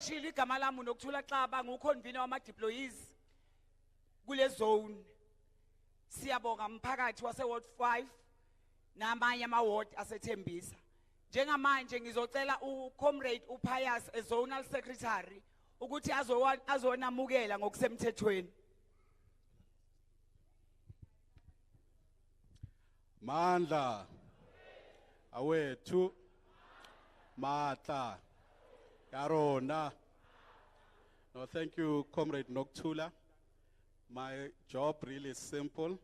Shili igama lami uNokuthula Xaba nguconvener wama-deployees kule zone. Siyabonga mphakathi wase Ward 5 namanye ama-ward aseTembisa. Njengamanje ngizocela uComrade uPius zonal secretary ukuthi azonamukela ngokusemthethweni. Mandla awethu matla yarona. No, thank you, Comrade Nokuthula. My job really is simple,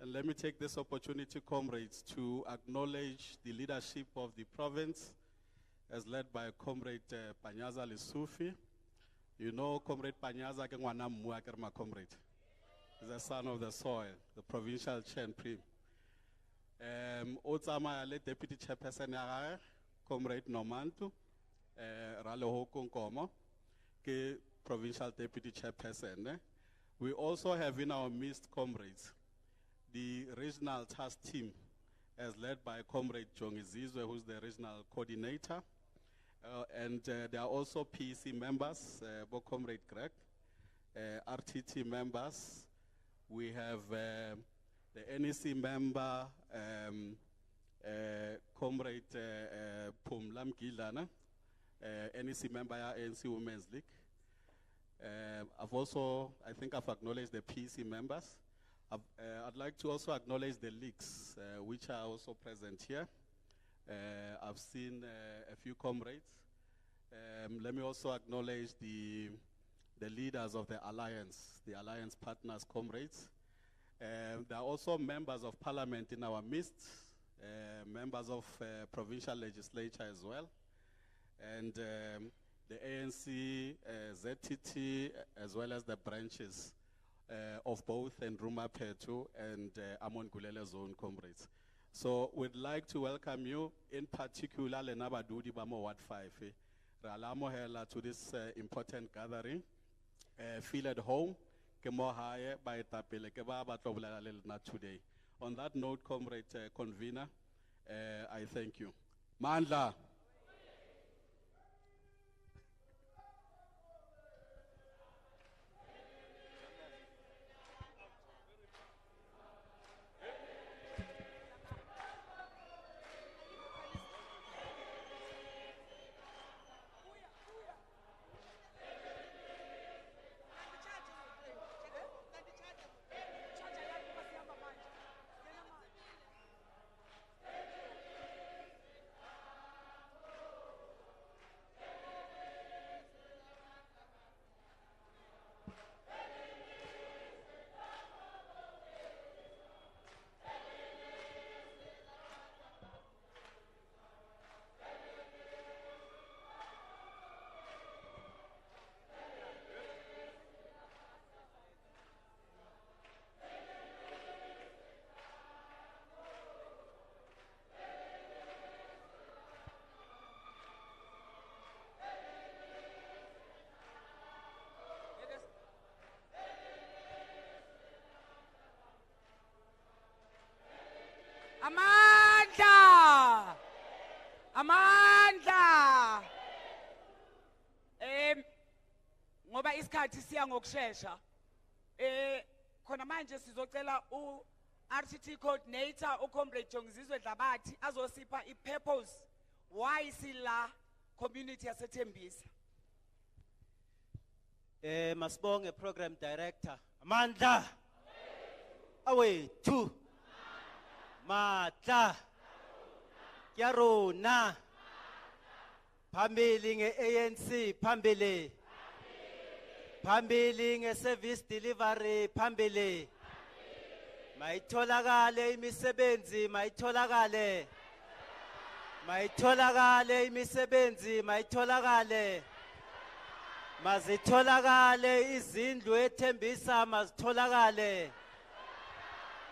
and let me take this opportunity, comrades, to acknowledge the leadership of the province as led by Comrade Panyaza Lesufi. You know, Comrade Panyaza ke ngwana mmua ke re ma comrade. He's the son of the soil, the provincial chair and prim. Otsamaya le Deputy Chairperson ya gae, Comrade Nomantu, Raleho Nkomo, ke Provincial Deputy Chairperson. We also have in our midst, comrades, the regional task team, as led by Comrade Jongizizwe, who's the regional coordinator. And there are also PEC members, Comrade Greg, RTT members. We have the NEC member, Comrade Pumlam Gilana, NEC member ANC Women's League. I think I've acknowledged the PEC members. I'd like to also acknowledge the leagues, which are also present here. I've seen a few comrades. Let me also acknowledge the leaders of the alliance partners, comrades. There are also members of parliament in our midst, members of provincial legislature as well, and the ANC, ZTT, as well as the branches of both Nruma Petu and Amon Gulele zone, comrades. So we'd like to welcome you, in particular, Lenabadudi Bamo Ward 5. Ralamo hela to this important gathering. Feel at home. Kemohaye by Tapele Kebaba today. On that note, comrade convener, I thank you. Mandla. Amandla! Amandla! Ngoba isikhathi siya ngokusheshsha. Khona manje sizocela RTT coordinator uComrade Jongizizwe Dlabathi azosipha ipurpose why sila community yaseTembisa. Masibonge program director. Amandla! Awethu! Matla Yarona Phambili nge-ANC phambili phambili nge-service delivery phambili mayitholakale imisebenzi mayitholakale imisebenzi mayitholakale mazitholakale izindlu eThembisa mazitholakale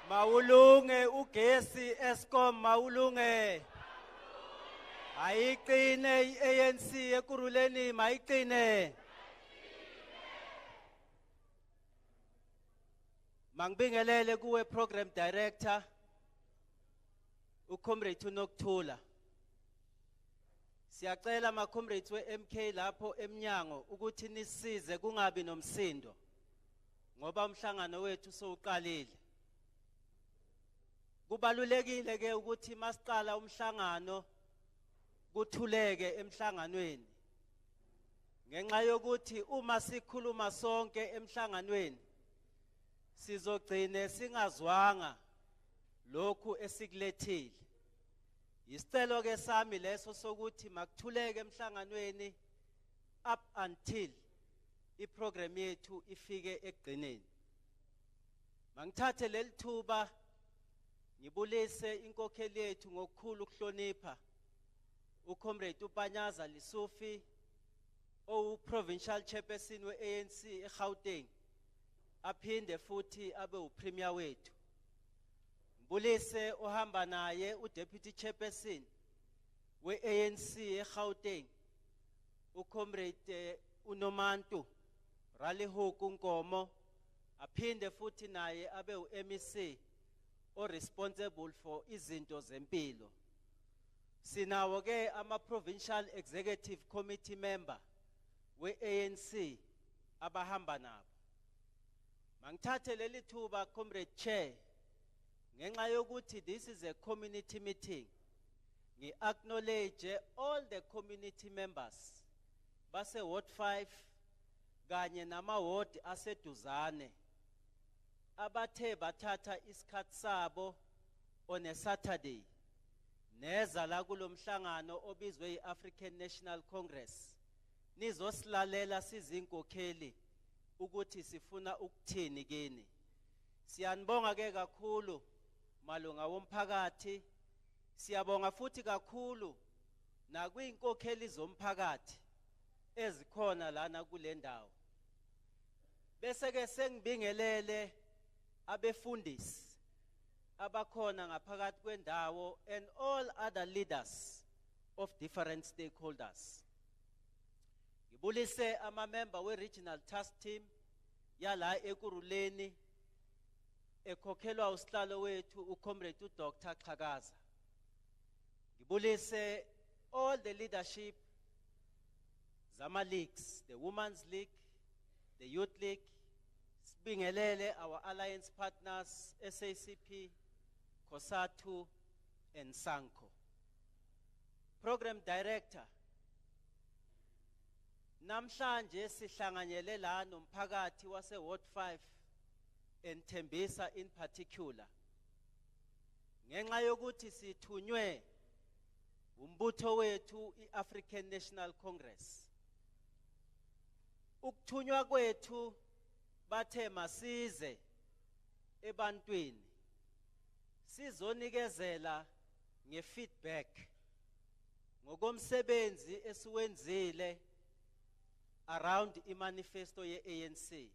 Maulunge ugesi Eskom maulunge Ayiqine ANC Ekurhuleni mayiqine Mangibingelele kuwe program director uComrade Nokuthula Siyacela ama comrades we-MK lapho eminyango ukuthi nisize kungabi nomsindo ngoba umhlangano wethu sowuqalile. Kubalulekile ke ukuthi masiqala umhlangano kuthuleke emhlanganweni. Ngenxa yokuthi uma sikhuluma sonke emhlanganweni sizogcine singazwanga lokhu esikulethile. Isicelo ke sami leso sokuthi makuthuleke emhlanganweni up until iprogram yethu ifike ekugcineni. Mangithathe leli thuba ngibulise inkokheli yethu ngokukhulu ukuhlonipha uComrade uPanyaza Lisufi provincial chairperson we-ANC eGauteng aphinde futhi abe upremier wethu. Ngibulise ohamba naye uDeputy Chairperson we-ANC eGauteng uComrade uNomantu Ralihuku Nkomo aphinde futhi naye abe uMEC responsible for izinto zempilo. Sinawo ke ama-provincial executive committee member we-ANC abahamba nabo. Mangithathe leli thuba Comrade Chair ngenxa yokuthi this is a community meeting. Ngi-acknowledge all the community members base Ward 5 kanye nama-ward aseduzane abathe bathatha isikhathi sabo on a Saturday neza la kulomhlangano obizwe i-African National Congress nizosilalela sizinkokheli ukuthi sifuna ukuthini kini. Siyanibonga ke kakhulu malunga womphakathi, siyabonga futhi kakhulu nakwinkokheli zomphakathi ezikhona lana kule ndawo. Bese ke sengibingelele abefundisi abakhona ngaphakathi kwendawo and all other leaders of different stakeholders. Ngibulise ama-member we-regional task team yala Ekurhuleni ekhokhelwa usihlalo wethu uComrade uDr. Xhakaza. Ngibulise all the leadership zama leagues, the Women's League, the Youth League, sibingelele our alliance partners SACP, COSATU and SANCO. Program Director, namhlanje sihlanganyele la nomphakathi wase Ward 5 and Tembisa in particular. Ngenxa yokuthi sithunywe umbutho wethu i-African National Congress. Ukuthunywa kwethu bathe masize ebantwini sizonikezela ngefeedback ngokomsebenzi esiwenzile around imanifesto ye-ANC.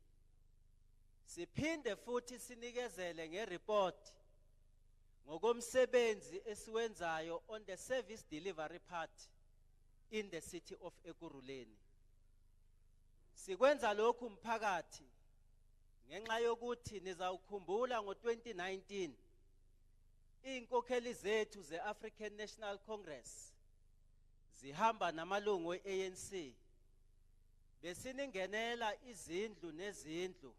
Siphinde futhi sinikezele ngereport ngokomsebenzi esiwenzayo on the service delivery part in the city of Ekurhuleni. Sikwenza lokhu mphakathi ngenxa yokuthi nizawukhumbula ngo-2019 inkokheli zethu ze-African National Congress zihamba namalungu e-ANC besiningenela izindlu nezindlu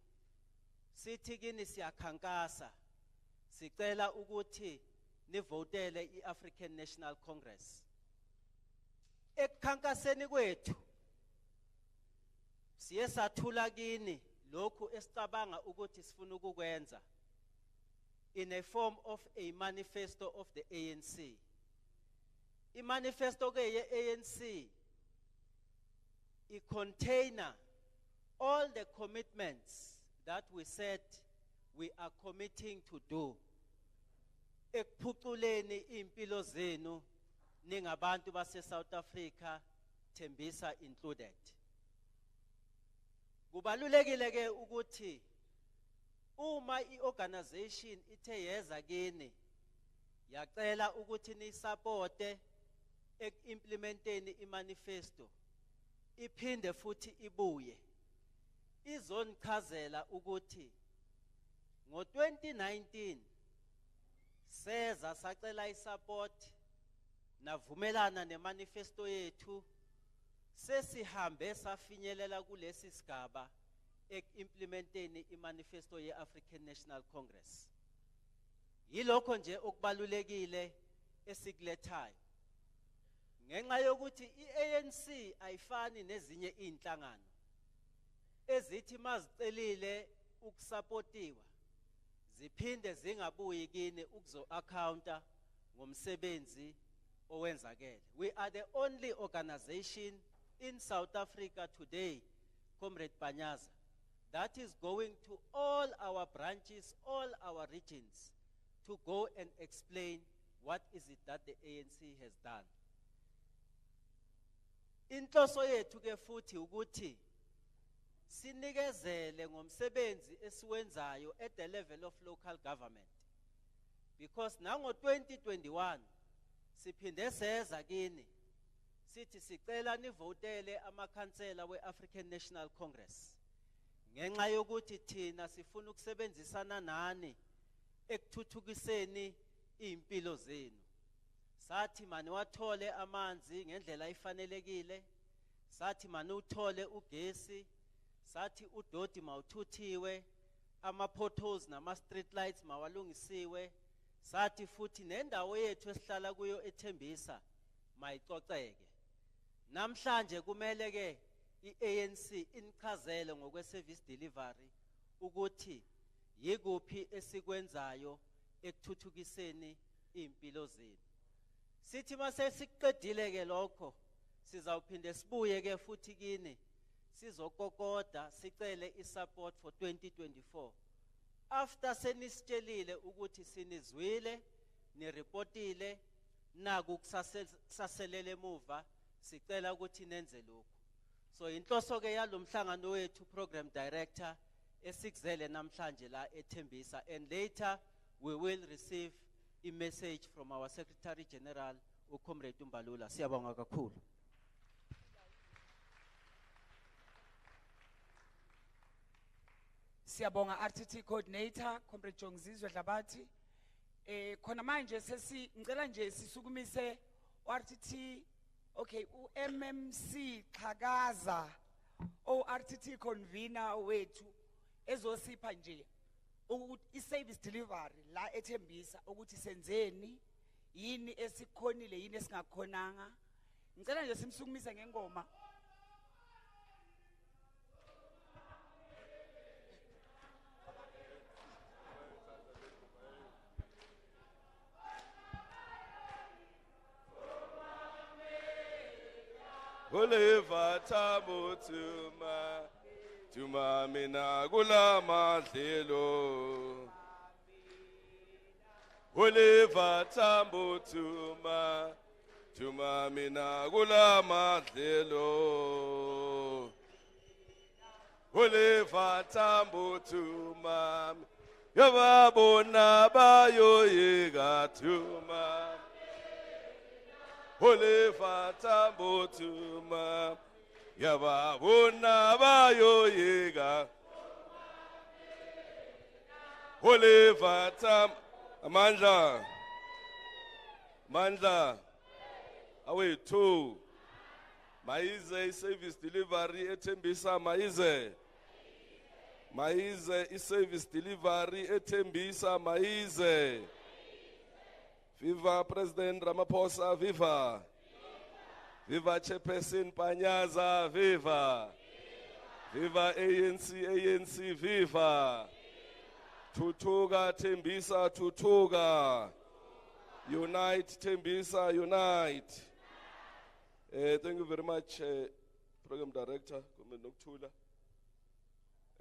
sithi kini siyakhankasa sicela ukuthi nivotele i-African National Congress. Ekukhankaseni kwethu siye sathula kini lokhu esicabanga ukuthi sifuna ukukwenza in a form of a manifesto of the ANC. I-manifesto ke ye-ANC i-container all the commitments that we said we are committing to do ekuphuculeni impilo zenu ningabantu base South Africa, Tembisa included. Kubalulekile ke ukuthi uma i-organization ithe yeza kini yacela ukuthi nisupporte ek-implementeni i-manifesto iphinde futhi ibuye izonichazela ukuthi ngo-2019 seza sacela isupport navumelana nemanifesto yethu sesihambe safinyelela kulesi sigaba implementeni imanifesto ye-African National Congress. Yilokho nje okubalulekile esikulethayo. Ngenxa yokuthi i-ANC ayifani nezinye inhlangano ezithi mazicelile ukusapotiwa ziphinde zingabuyi kini ukuzo-accounta ngomsebenzi owenzakele. We are the only organization in South Africa today, Comrade Panyaza, that is going to all our branches, all our regions, to go and explain what is it that the ANC has done. Inhloso yethu ke futhi ukuthi sinikezele ngomsebenzi esiwenzayo at the level of local government, because nango 2021 siphinde seza kini sithi sicela nivotele amakhansela we-African National Congress ngenxa yokuthi thina sifuna ukusebenzisana nani ekuthuthukiseni impilo zenu. Sathi mani wathole amanzi ngendlela ifanelekile, sathi mani uthole ugesi, sathi udoti mawuthuthiwe, ama-potholes nama-street lights mawalungisiwe, sathi futhi nendawo yethu esihlala kuyo eThembisa mayicoceke. Namhlanje kumele ke i-ANC inichazele ngokwe-service delivery ukuthi yikuphi esikwenzayo ekuthuthukiseni impilo zenu. Sithi mase siqedile ke lokho sizawuphinde sibuye ke futhi kini sizokokoda sicele isupport for 2024. After senisitshelile ukuthi sinizwile nireportile naku kusaselele emuva sicela ukuthi nenze lokho. So inhloso ke yalomhlangano wethu program director esikuzele namhlanje la eThembisa, and later we will receive a message from our Secretary General uComrade Mbalula. Siyabonga kakhulu. Siyabonga RTT coordinator Comrade Jongizwe Dlabati. Khona manje ngicela nje sisukumise RTT, okay, uMMC Xhakaza RTT convener wethu ezosipha nje i-service delivery la eThembisa ukuthi senzeni yini esikhonile yini esingakhonanga. Ngicela nje simsukumise ngengoma. Oliver Tambo tuma mina gula madlelo. Oliver Tambo tuma mina gula madlelo. Oliver Tambo tuma yababona bayo yega tuma. Oliver Tambo tuma yababona bayo yega. Oliver Tambo Mandla awe two maize service delivery eThembisa maize service delivery eThembisa maize. Viva President Ramaphosa, viva. Viva Tshepisa Panyaza, viva. Viva ANC, viva. Tutuga Tembisa, tutuga. Unite Tembisa, unite. Thank you very much, Program Director, Comrade Nokuthula.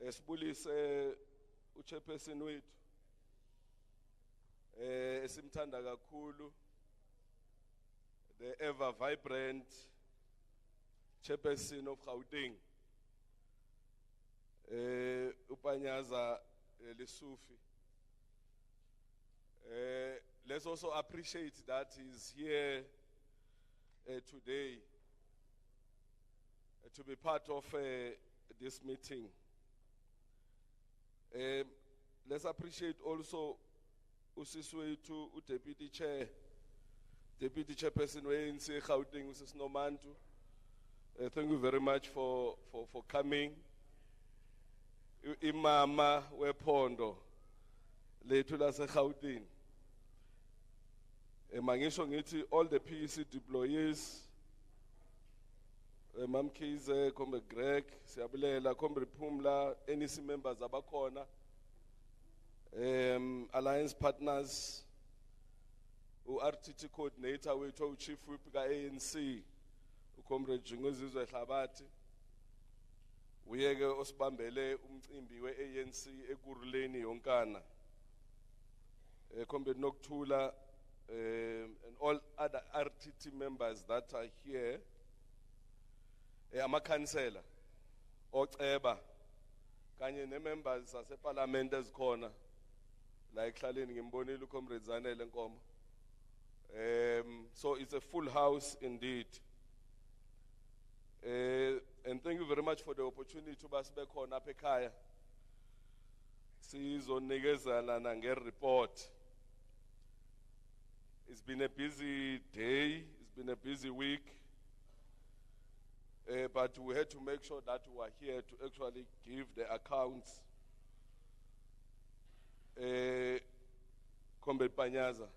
Sibulise uChepesa wethu. Esimthanda kakhulu, the ever vibrant chairperson of Gauteng, uPanyaza Lesufi. Let's also appreciate that he's here today to be part of this meeting. Let's appreciate also Usiswe to Deputy Chair Deputy Chairperson we ANC Gauteng Mrs. Nomantu. Thank you very much for coming. Imama wePhondo lethu lase Gauteng. Mangisho ngithi all the PEC deployees, Mam Kize, Comrade Greg, Siyabulela, Comrade Phumla, NEC members abakhona, alliance partners, RTT coordinator wethu chief whip ka ANC, Comrade Jingozizwe Hlabati. Uyeke osibambele umcimbi we-ANC Ekurhuleni yonkana. Comrade Nokthula and all other RTT members that are here. Ama-councillor, Oceba, kanye ne-members ase-parliament ezikhona, like Hlaleni ngimbonile uComrade Zanele Nkomo. So it's a full house indeed. And thank you very much for the opportunity to be khona apha ekhaya. Sizonikezana nange-report. It's been a busy day, it's been a busy week. But we had to make sure that we are here to actually give the accounts. Comrade Panyaza,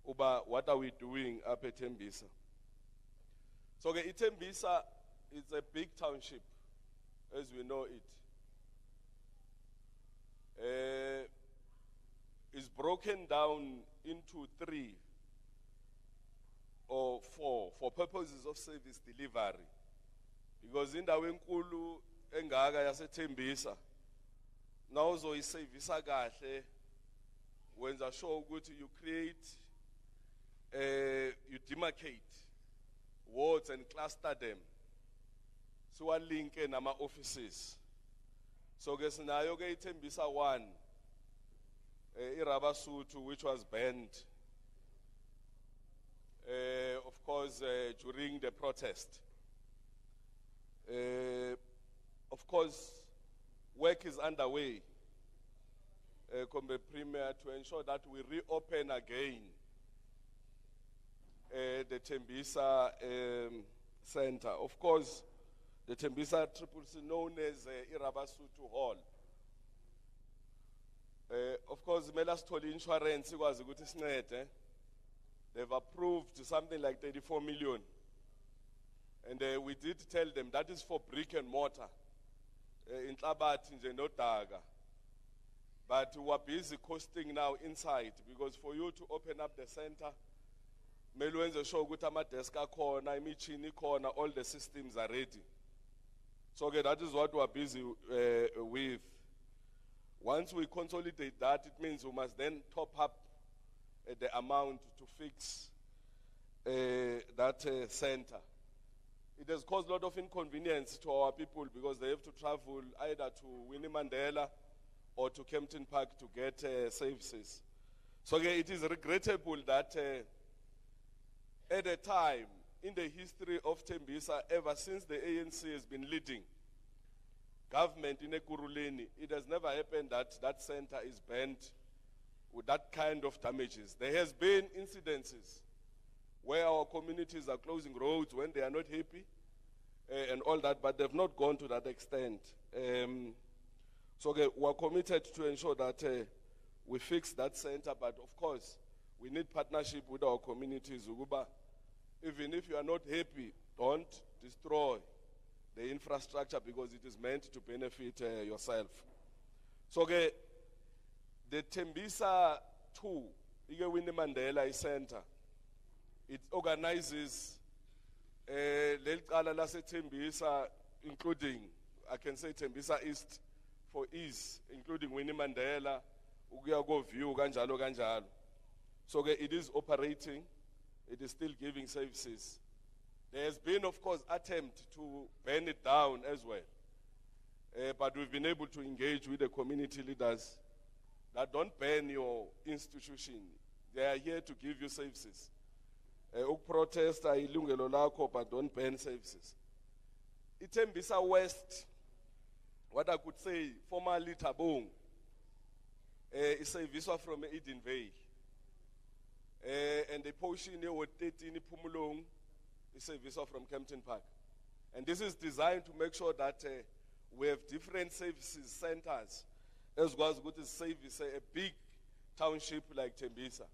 Uba, what are we doing up at Tembisa? So Tembisa is a big township, as we know it. It's broken down into 3 or 4 for purposes of service delivery. Because in the Winkulu engaka yase Tembisa, now so is service kahle when the show good you create, you demarcate wards and cluster them. So I link in our offices. So guess now you get Tembisa 1, Irabasutu, which was banned, of course, during the protest. Of course, work is underway, Comrade Premier, to ensure that we reopen again the Tembisa Center. Of course, the Tembisa CCC known as Irabasutu Hall. Of course, Melas told insurance was a good snare. They've approved something like 34 million. And we did tell them that is for brick and mortar. In Tlabat, in Notaga. But we are busy costing now inside because for you to open up the center, Melwenze show gutama deska corner, Michini corner, all the systems are ready. So okay, that is what we are busy with. Once we consolidate that, it means we must then top up the amount to fix that center. It has caused a lot of inconvenience to our people because they have to travel either to Winnie Mandela or to Kempton Park to get services. So okay, it is regrettable that at a time in the history of Tembisa, ever since the ANC has been leading government in Ekurhuleni, it has never happened that that center is banned with that kind of damages. There has been incidences where our communities are closing roads when they are not happy and all that, but they've not gone to that extent. So okay, we are committed to ensure that we fix that center, but of course, we need partnership with our communities. Even if you are not happy, don't destroy the infrastructure because it is meant to benefit yourself. So okay, the Tembisa 2, Winnie Mandela Center, it organizes Tembisa, including, I can say Tembisa East for East, including Winnie Mandela, Ugiago View, Ganjalo Ganjalo. So okay, it is operating, it is still giving services. There has been, of course, attempt to burn it down as well. But we've been able to engage with the community leaders that don't burn your institution. They are here to give you services. Protest, but don't burn services. Tembisa West, what I could say, formerly Tabung, is a visa from Eden Vale. and the portion with 13 Pumulong is service from Kempton Park. And this is designed to make sure that we have different services centers as well as good as service a big township like Tembisa.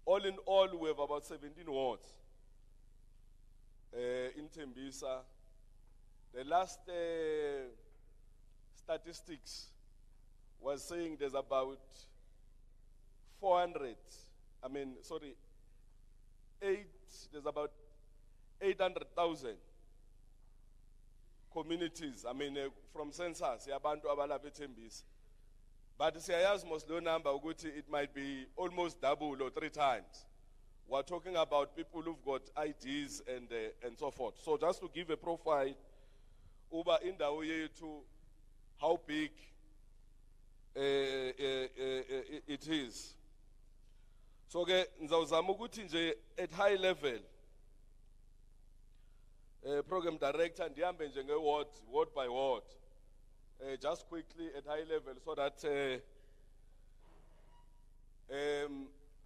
All in all, we have about 17 wards in Tembisa. The last statistics was saying there's about there's about 800,000 communities, from census, yabantu abalapha eThembisa. But siyayazi most low number, it might be almost double or 3 times. We're talking about people who've got IDs and so forth. So just to give a profile, Uba in the way to how big it is. So ngizawuzama ukuthi nje at high level program director ndihambe nje ward by ward just quickly at high level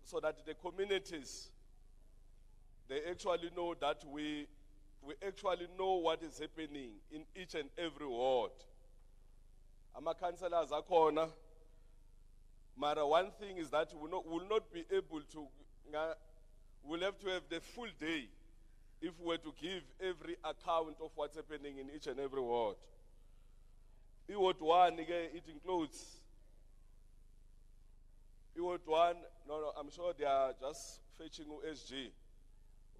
so that the communities they actually know that we actually know what is happening in each and every ward. Ama-councillors akhona, mara one thing is that we will not be able to, we'll have to have the full day if we were to give every account of what's happening in each and every ward. Ward 1, it includes, Ward 1, no, I'm sure they are just fetching SG,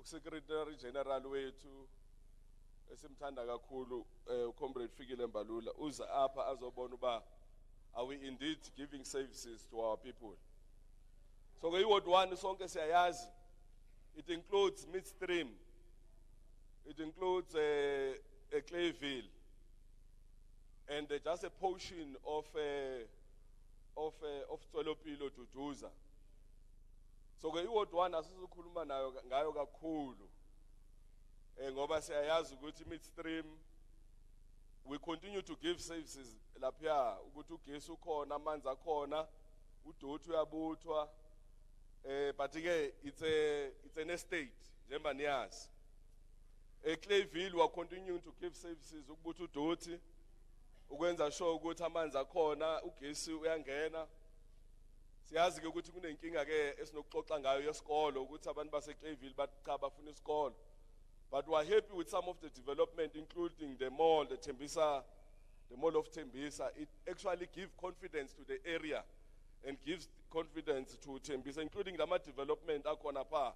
Secretary General way to esimthanda kakhulu comrade Fikile Mbalula uza apha azobona uba are we indeed giving services to our people. So Ward 1 sonke siyayazi, it includes midstream, it includes Clayville, and just a portion of Tolopilo to Duza. So Ward 1 asisikhuluma nayo ngayo kakhulu. Ngoba siyayazi ukuthi midstream we continue to give services lapha ukuthi ugesi ukhona, amanzi akhona, udoti uyabuthwa, but ke it's an estate njengoba niyazi. Clayville we continue to give services ukubutha udoti, ukwenza sure ukuthi amanzi akhona, ugesi uyangena. Siyazi ke ukuthi kunenkinga ke esinokuxoxa ngayo yesikolo ukuthi abantu base Clayville bacha bafuna isikolo. But we are happy with some of the development, including the mall, the mall of Tembisa. It actually gives confidence to the area and gives confidence to Tembisa, including the development akhona pa.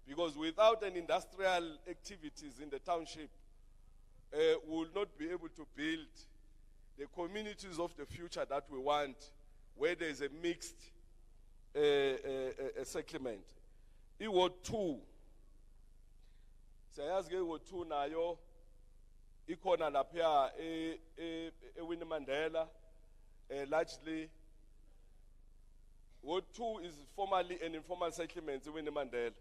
Because without an industrial activities in the township, we will not be able to build the communities of the future that we want, where there is a mixed settlement. Ward 2. Siyayazi ke Ward 2 nayo ikhona lapha eWinnie Mandela, largely. Ward 2 is formally an informal settlement in Winnie Mandela,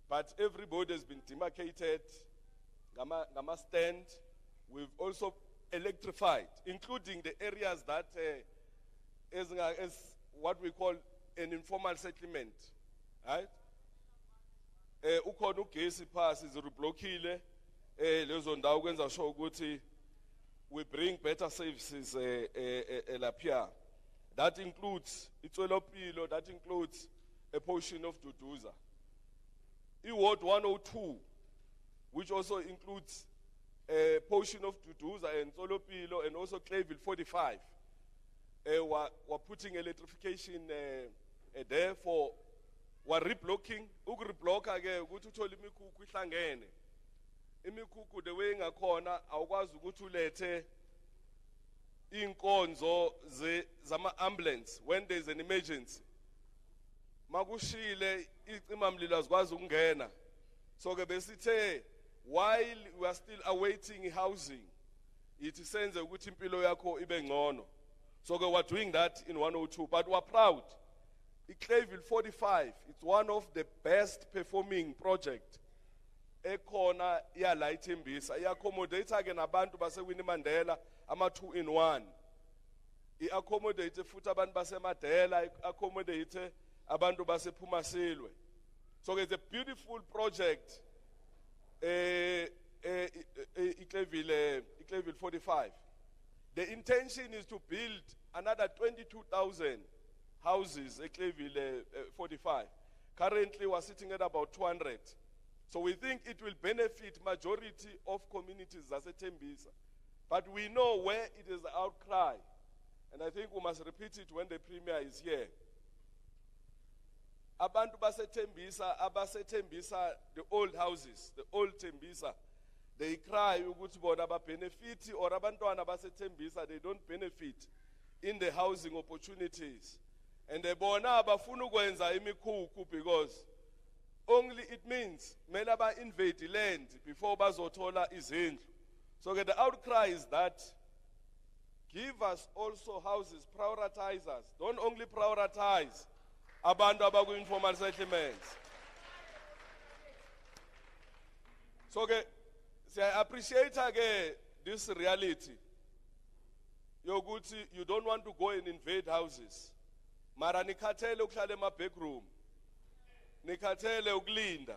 but everybody has been demarcated, gama stand. We've also electrified, including the areas that is what we call an informal settlement, right? Ukhona ugesi pass is reblokile lezo ndawo kwenza sure ukuthi we bring better services lapha. That includes Itwelopilo, that includes a portion of Duduza. Ward 102, which also includes a portion of Duduza and Tolopilo and also Clayville 45. We're putting electrification there for we're reblocking. Ukureblocka ke ukuthi uthole imikhukhu ihlangene. Imikhukhu the way ngakhona awukwazi ukuthi ulethe inkonzo zama ambulance when there's an emergency. Makushile icimamlilo azikwazi ukungena. So ke besithe while we are still awaiting housing, it senze ukuthi impilo yakho ibe ngcono. So we're doing that in 102, but we're proud. Clayville 45, it's one of the best performing project. Ekhona yala iThembisa, i-accommodate again abantu base Winnie Mandela, ama 2-in-1. I-accommodate futhi abantu base Mandela, i-accommodate abantu basephumasilwe. So it's a beautiful project, Ekurhuleni 45. The intention is to build another 22,000 houses, Ekurhuleni 45. Currently, we're sitting at about 200. So we think it will benefit majority of communities as a Tembisa. But we know where it is the outcry. And I think we must repeat it when the Premier is here. Abantu base Tembisa, the old houses, the old Tembisa, they cry ukuthi bona ba benefit or abantwana base Tembisa, they don't benefit in the housing opportunities. And they bona abafuna ukwenza imikhukhu because only it means mele ba invade land before bazothola izindlu. So the outcry is that give us also houses, prioritize us. Don't only prioritize abantu abaku-informal settlements. So I appreciate this reality. Yoguti, you don't want to go and invade houses. Mara nikhathele ukuhlala ema-back room. Nikhathele ukulinda.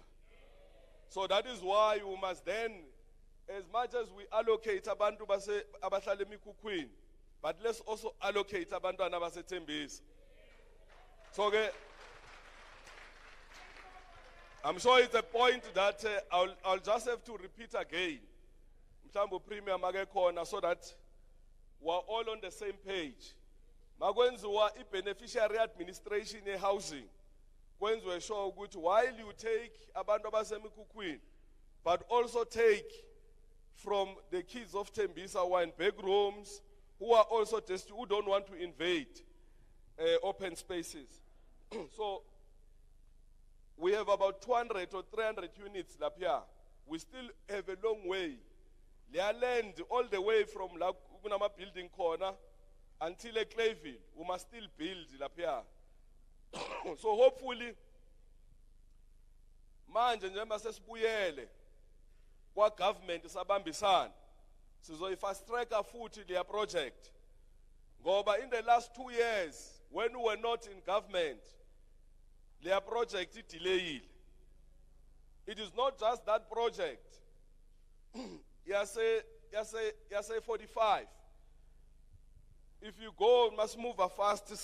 So that is why you must then, as much as we allocate abantu abahlala emikhukhwini, but let's also allocate abantwana base Tembisa. So I'm sure it's a point that I'll just have to repeat again. Mtambo Premier Magekona, so that we're all on the same page. Magwenzuwa beneficiary administration in housing. Kwenziwe show good while you take abantu abasemikhukhwini, but also take from the kids of Tembisa who are in big rooms, who are also who don't want to invade open spaces. So we have about 200 or 300 units up here. We still have a long way. They are land all the way from la building corner until a Clayville. We must still build up here. So hopefully, manje njengoba sesibuyele kwa government sabambisana sizoyifast tracka futhi leya project. Ngoba in the last 2 years when we were not in government, their project is delayed. It is not just that project. Yase 45. If you go, must move fast.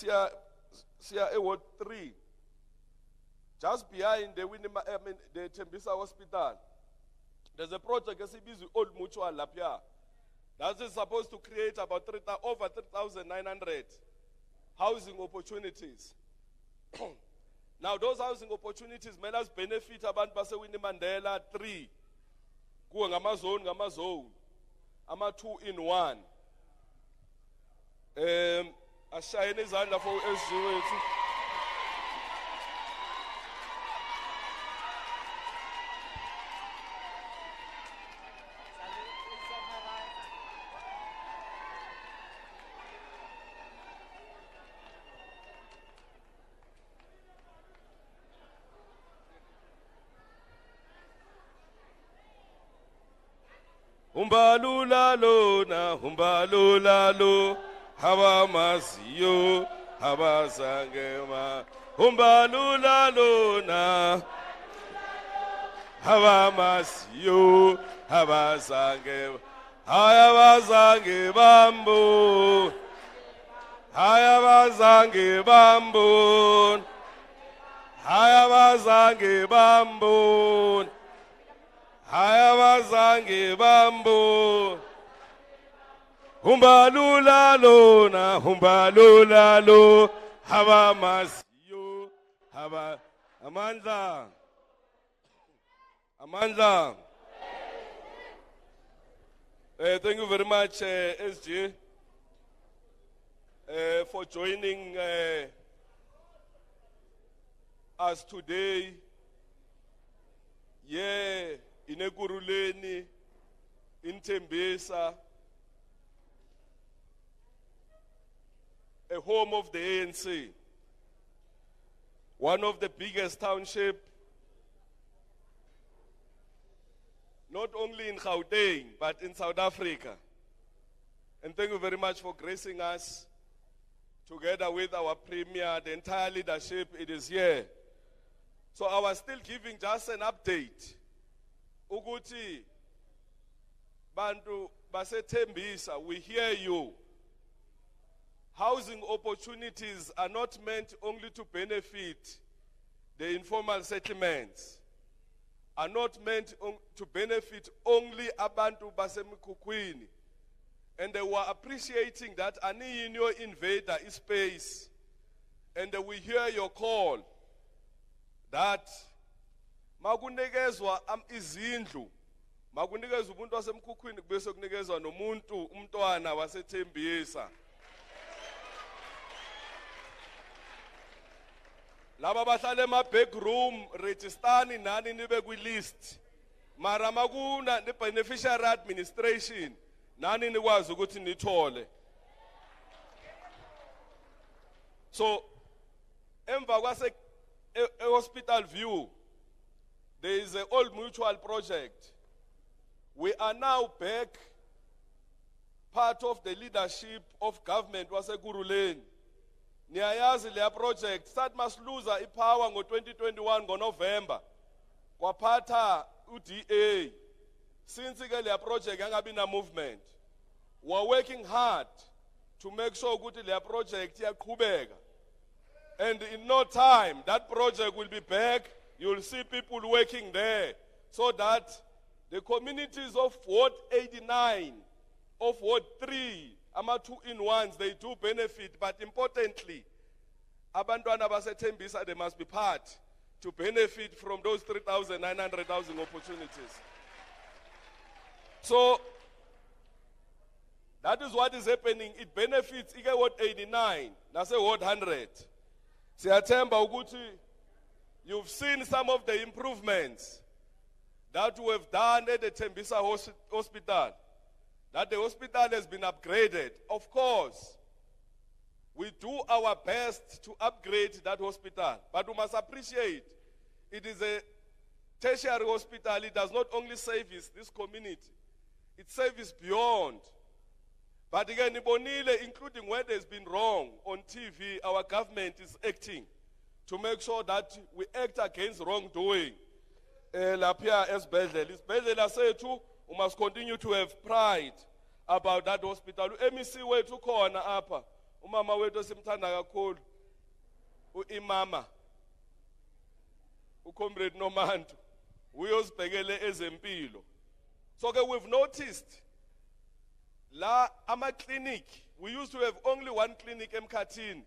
See Ward 3. Just behind the Tembisa Hospital, there's a project that's busy old mutual lapia. That is supposed to create about over 3,900 housing opportunities. Now those housing opportunities may us benefit abantu basewini Mandela 3. Kuwe ngamazone. Ama 2-in-1. Ashayene izandla for SG wethu. Mbalula lo, haba maziyo, haba zangema. Mbalula lo na, haba maziyo, haba zangema. Haya bazange bambo, haya bazange bambo, haya bazange bambo. Haya bazange bambo. Mbalula lo na, mbalula lo, haba masiyo, haba Amandla. Thank you very much, SG, for joining us today. Yeah. In Ekurhuleni, in Tembisa, a home of the ANC, one of the biggest townships, not only in Gauteng, but in South Africa. And thank you very much for gracing us together with our premier, the entire leadership, it is here. So I was still giving just an update. Uguti, Bantu, Base Tembisa, we hear you. Housing opportunities are not meant only to benefit the informal settlements, are not meant to benefit only abantu basemikukwini. And they were appreciating that ani in your invader is space. And we hear your call that makunikezwa izindlu, makunikezwa umuntu wasemkukwini bese kunikezwa nomuntu umntwana waseThembisa. Laba bahlala ema-back room, registani nani nibe kwi-list. Mara makuna ne-beneficiary administration, nani nikwazi ukuthi nithole. So, emva kwase hospital view, there is an old mutual project. We are now back part of the leadership of government was Ekurhuleni. Niyayazi leya project start masluza ipower ngo-2021 ngo-November kwaphatha uDA. Since ke leya project yangabi na movement, we're working hard to make sure ukuthi leya project iyaqhubeka, and in no time that project will be back. You'll see people working there so that the communities of Ward 89, of Ward 3, ama 2-in-1s, they do benefit, but importantly, abantwana baseThembisa, they must be part to benefit from those 3,900 housing opportunities. So, that is what is happening. It benefits Ike Ward 89, nase Ward 100. Siyathemba ukuthi you've seen some of the improvements that we have done at the Tembisa hospital. That the hospital has been upgraded. Of course, we do our best to upgrade that hospital. But we must appreciate it is a tertiary hospital. It does not only service this community, it services beyond. But again, including where there's been wrong on TV, our government is acting to make sure that we act against wrongdoing. Lapia esibhedlela sethu, we must continue to have pride about that hospital. MEC wethu khona apha, umama wethu simthanda kakhulu, uImama, uComrade Nomantu, uyozibhekele ezempilo. So we've noticed la ama clinic, we used to have only one clinic eMkhathini.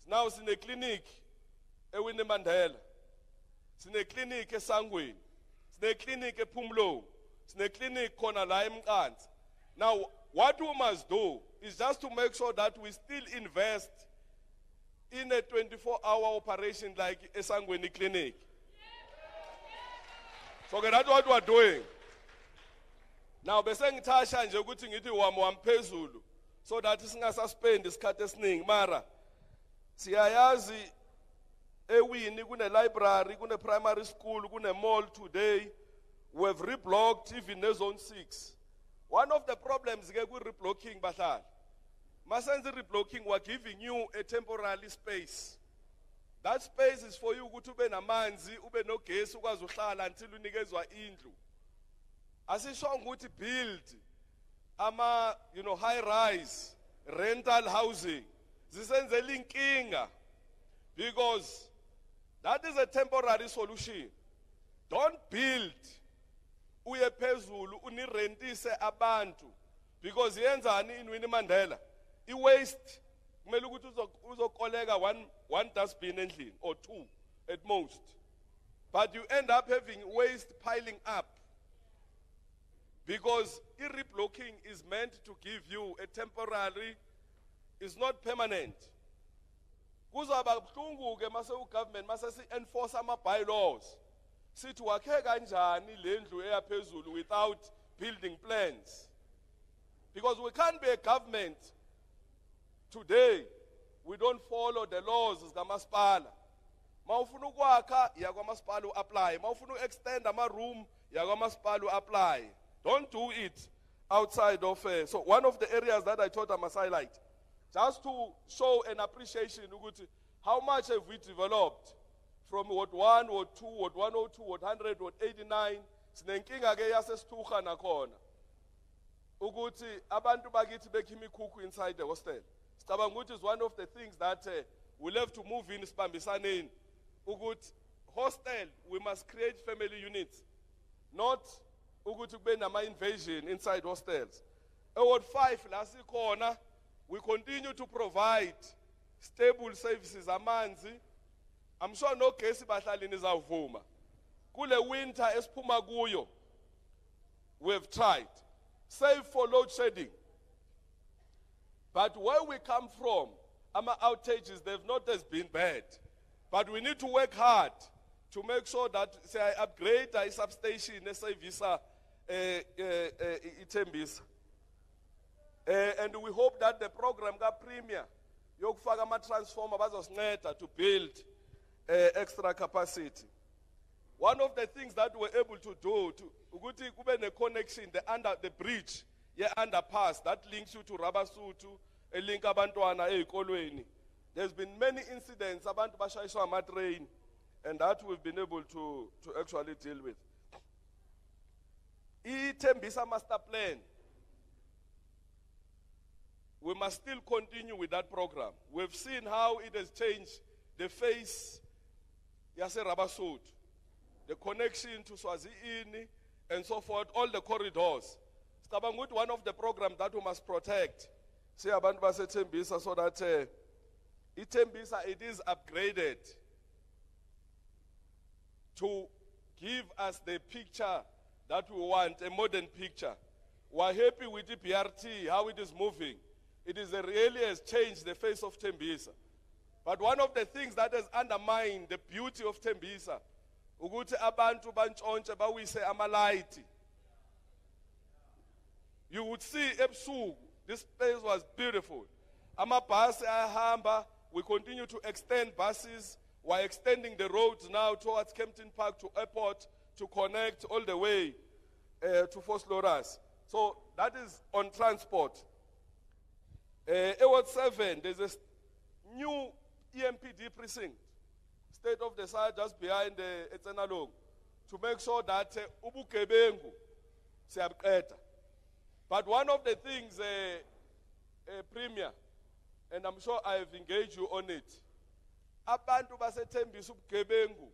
Now it's in a clinic eWinnie Mandela. It's in a clinic eSangweni. It's in a clinic ePhumlo. It's in a clinic khona la eMkhansi. Now what we must do is just to make sure that we still invest in a 24-hour operation like eSangweni clinic. So that's what we're doing. Now bese ngithasha nje ukuthi ngithi wamphezulu so that singasuspend isikhathi esiningi, mara siyayazi eWinnie kune library, kune primary school, kune mall today. We have reblocked even the zone 6. One of the problems ke ku reblocking bahlali. Masenze reblocking, we're giving you a temporary space. That space is for you ukuthi ube namanzi, ube nogesi ukwazi uhlala until unikezwa indlu. Asishonga ukuthi build ama high rise rental housing zisenzela inkinga, because that is a temporary solution. Don't build uye phezulu unirentise abantu, because yenzani in Winnie Mandela I-waste kumele ukuthi uzokoleka one dustbin endlini or 2 at most, but you end up having waste piling up. Because reblocking is meant to give you a temporary, it's not permanent. Kuzaba buhlungu ke mase ugovernment mase enforce ama bylaws. Sithi wakhe kanjani lendlu eyaphezulu without building plans. Because we can't be a government today, we don't follow the laws zikamasipala. Mawufuna ukwakha yakwamasipala uapply, mawufuna extend ama room yakwamasipala uapply. Don't do it outside of so one of the areas that I thought I must highlight. just to show an appreciation ukuthi how much have we developed from Ward 1, Ward 2, Ward 102, Ward 100, Ward 89. Sinenkinga ke yasesithuha nakhona ukuthi abantu bakithi bekhe imikhukhu inside the hostel. Sicabanga ukuthi is one of the things that we'll have to move in sibambisaneni ukuthi hostel we must create family units, not ukuthi kube nama invasion inside hostels. Ward 5 la sikhona we continue to provide stable services amanzi. I'm sure no gesi bahlalini izawuvuma. Kule winter esiphuma kuyo we have tried, save for load shedding. But where we come from, our outages, they've not as been bad. But we need to work hard to make sure that say I upgrade our substation Tshepisa Tembisa. And we hope that the program ka premier yokufaka ama transformer bazosinceda to build extra capacity. One of the things that we're able to do to ukuthi kube ne connection the bridge, underpass that links you to Rabasutu, a link abantwana ezikolweni. There's been many incidents abantu bashayiswa ama train, and that we've been able to actually deal with. Tembisa master plan, we must still continue with that program. We've seen how it has changed the face yase Rabasutu, the connection to Swaziini, and so forth, all the corridors. Stabangut, one of the programs that we must protect, say abantu base Tembisa, so that Tembisa it is upgraded to give us the picture that we want, a modern picture. We're happy with the BRT, how it is moving. It is really has changed the face of Tembisa. But one of the things that has undermined the beauty of Tembisa, ukuthi abantu bantshontshe bawise amalayithi. You would see ebusuku, this place was beautiful. Amabhasi ayahamba, we continue to extend buses. We're extending the roads now towards Kempton Park to airport to connect all the way to Vosloorus. So that is on transport. Ward 7, there's a new EMPD precinct, state of the side just behind the Etsenalong, to make sure that ubugebengu siyabqeda. But one of the things, Premier, and I'm sure I have engaged you on it, abantu basethembisa ubugebengu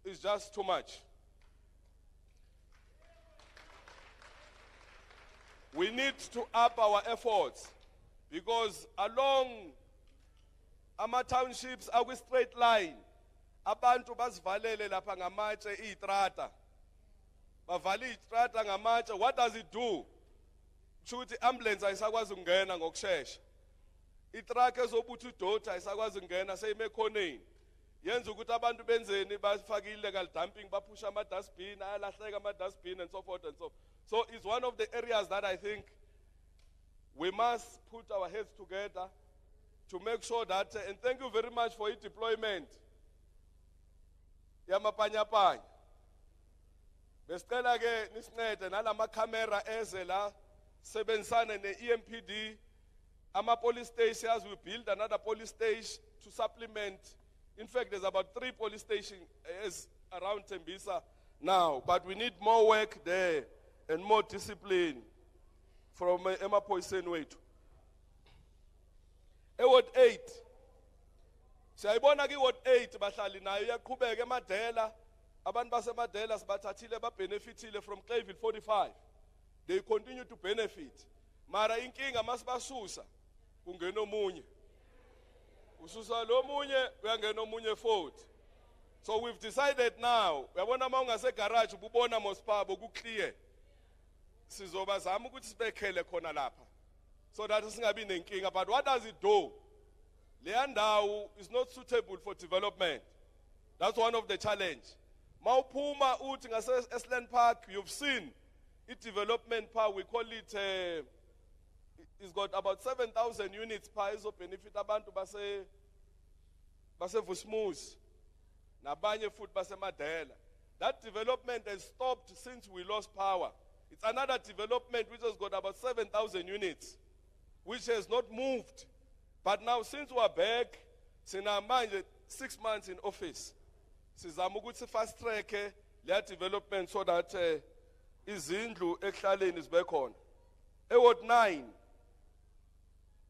is just too much. We need to up our efforts because along ama townships akwi straight line abantu basivalele lapha ngamatshe itrata bavali itrata ngamatshe. What does it do? Shuthi ambulance ayisakwazi ukungena ngokusheshsha, itruck ezobutha udota ayisakwazi ukungena seyime khoneni, yenza ukuthi abantu benzeni bafake illegal dumping, baphusha ama dustbin, ayalahleka ama dustbin and so forth and so. So it's one of the areas that I think we must put our heads together to make sure that, and thank you very much for your deployment. Yamapanyapanya. Besicela ke nisincede nalama camera eze la sebenzisana ne-EMPD, ama police stations, as we build another police station to supplement. In fact, there's about 3 police stations around Tembisa now, but we need more work there and more discipline from Emma Poisen wethu. Ward 8. Siyayibona ki Ward 8 bahlali nayo yaqhubeka eMadela. Abantu baseMadela sibathathile benefitile from Clayville 45. They continue to benefit. Mara inkinga masibasusa kungena omunye. Ususa lo munye uyangena omunye futhi. So we've decided now, uyabona mawungase garage ububona mosipabo ku clear. Sizobazama ukuthi sibekhele khona lapha, so that singabi nenkinga. But what does it do? Leya ndawo is not suitable for development. That's one of the challenge. Mawuphuma uthi ngase Esland Park, you've seen it development park, we call it it's got about 7,000 units per iso benefit abantu base Vusmus nabanye futhi base Madela. That development has stopped since we lost power. It's another development which has got about 7,000 units, which has not moved. But now since we are back, sina manje 6 months in office. Sizama ukuthi fast track le development so that izindlu ekuhlaleni zibe khona. Ward 9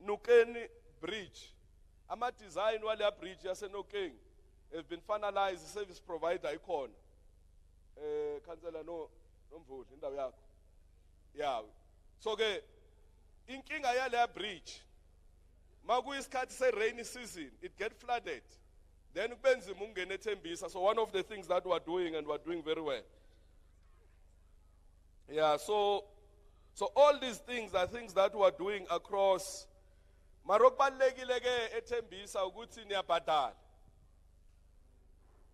Nukeni Bridge. Ama design wale bridge yase Nokeng have been finalized, service provider ikhona. Councillor Nomvuli indawo yakho. Yeah. So ke inkinga yale bridge makuyisikhathi se rainy season it get flooded. Then kubenzima ungene eThembisa. So one of the things that we are doing, and we are doing very well. Yeah, so all these things are things that we are doing across. Marokbalekile ke eThembisa ukuthi niyabhadala.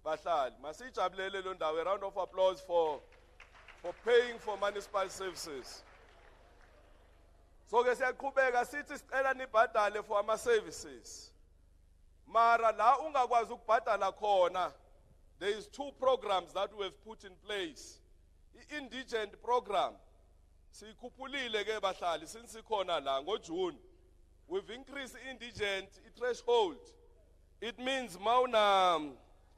Bahlali, masijabulele lo ndawo. A round of applause for paying for municipal services. So ke siyaqhubeka sithi sicela nibhadale for ama services. Mara la ungakwazi ukubhadala khona, there is 2 programs that we have put in place. I-indigent program sikhuphulile ke bahlali since ikhona la ngoJune. We've increased indigent threshold. It means mauna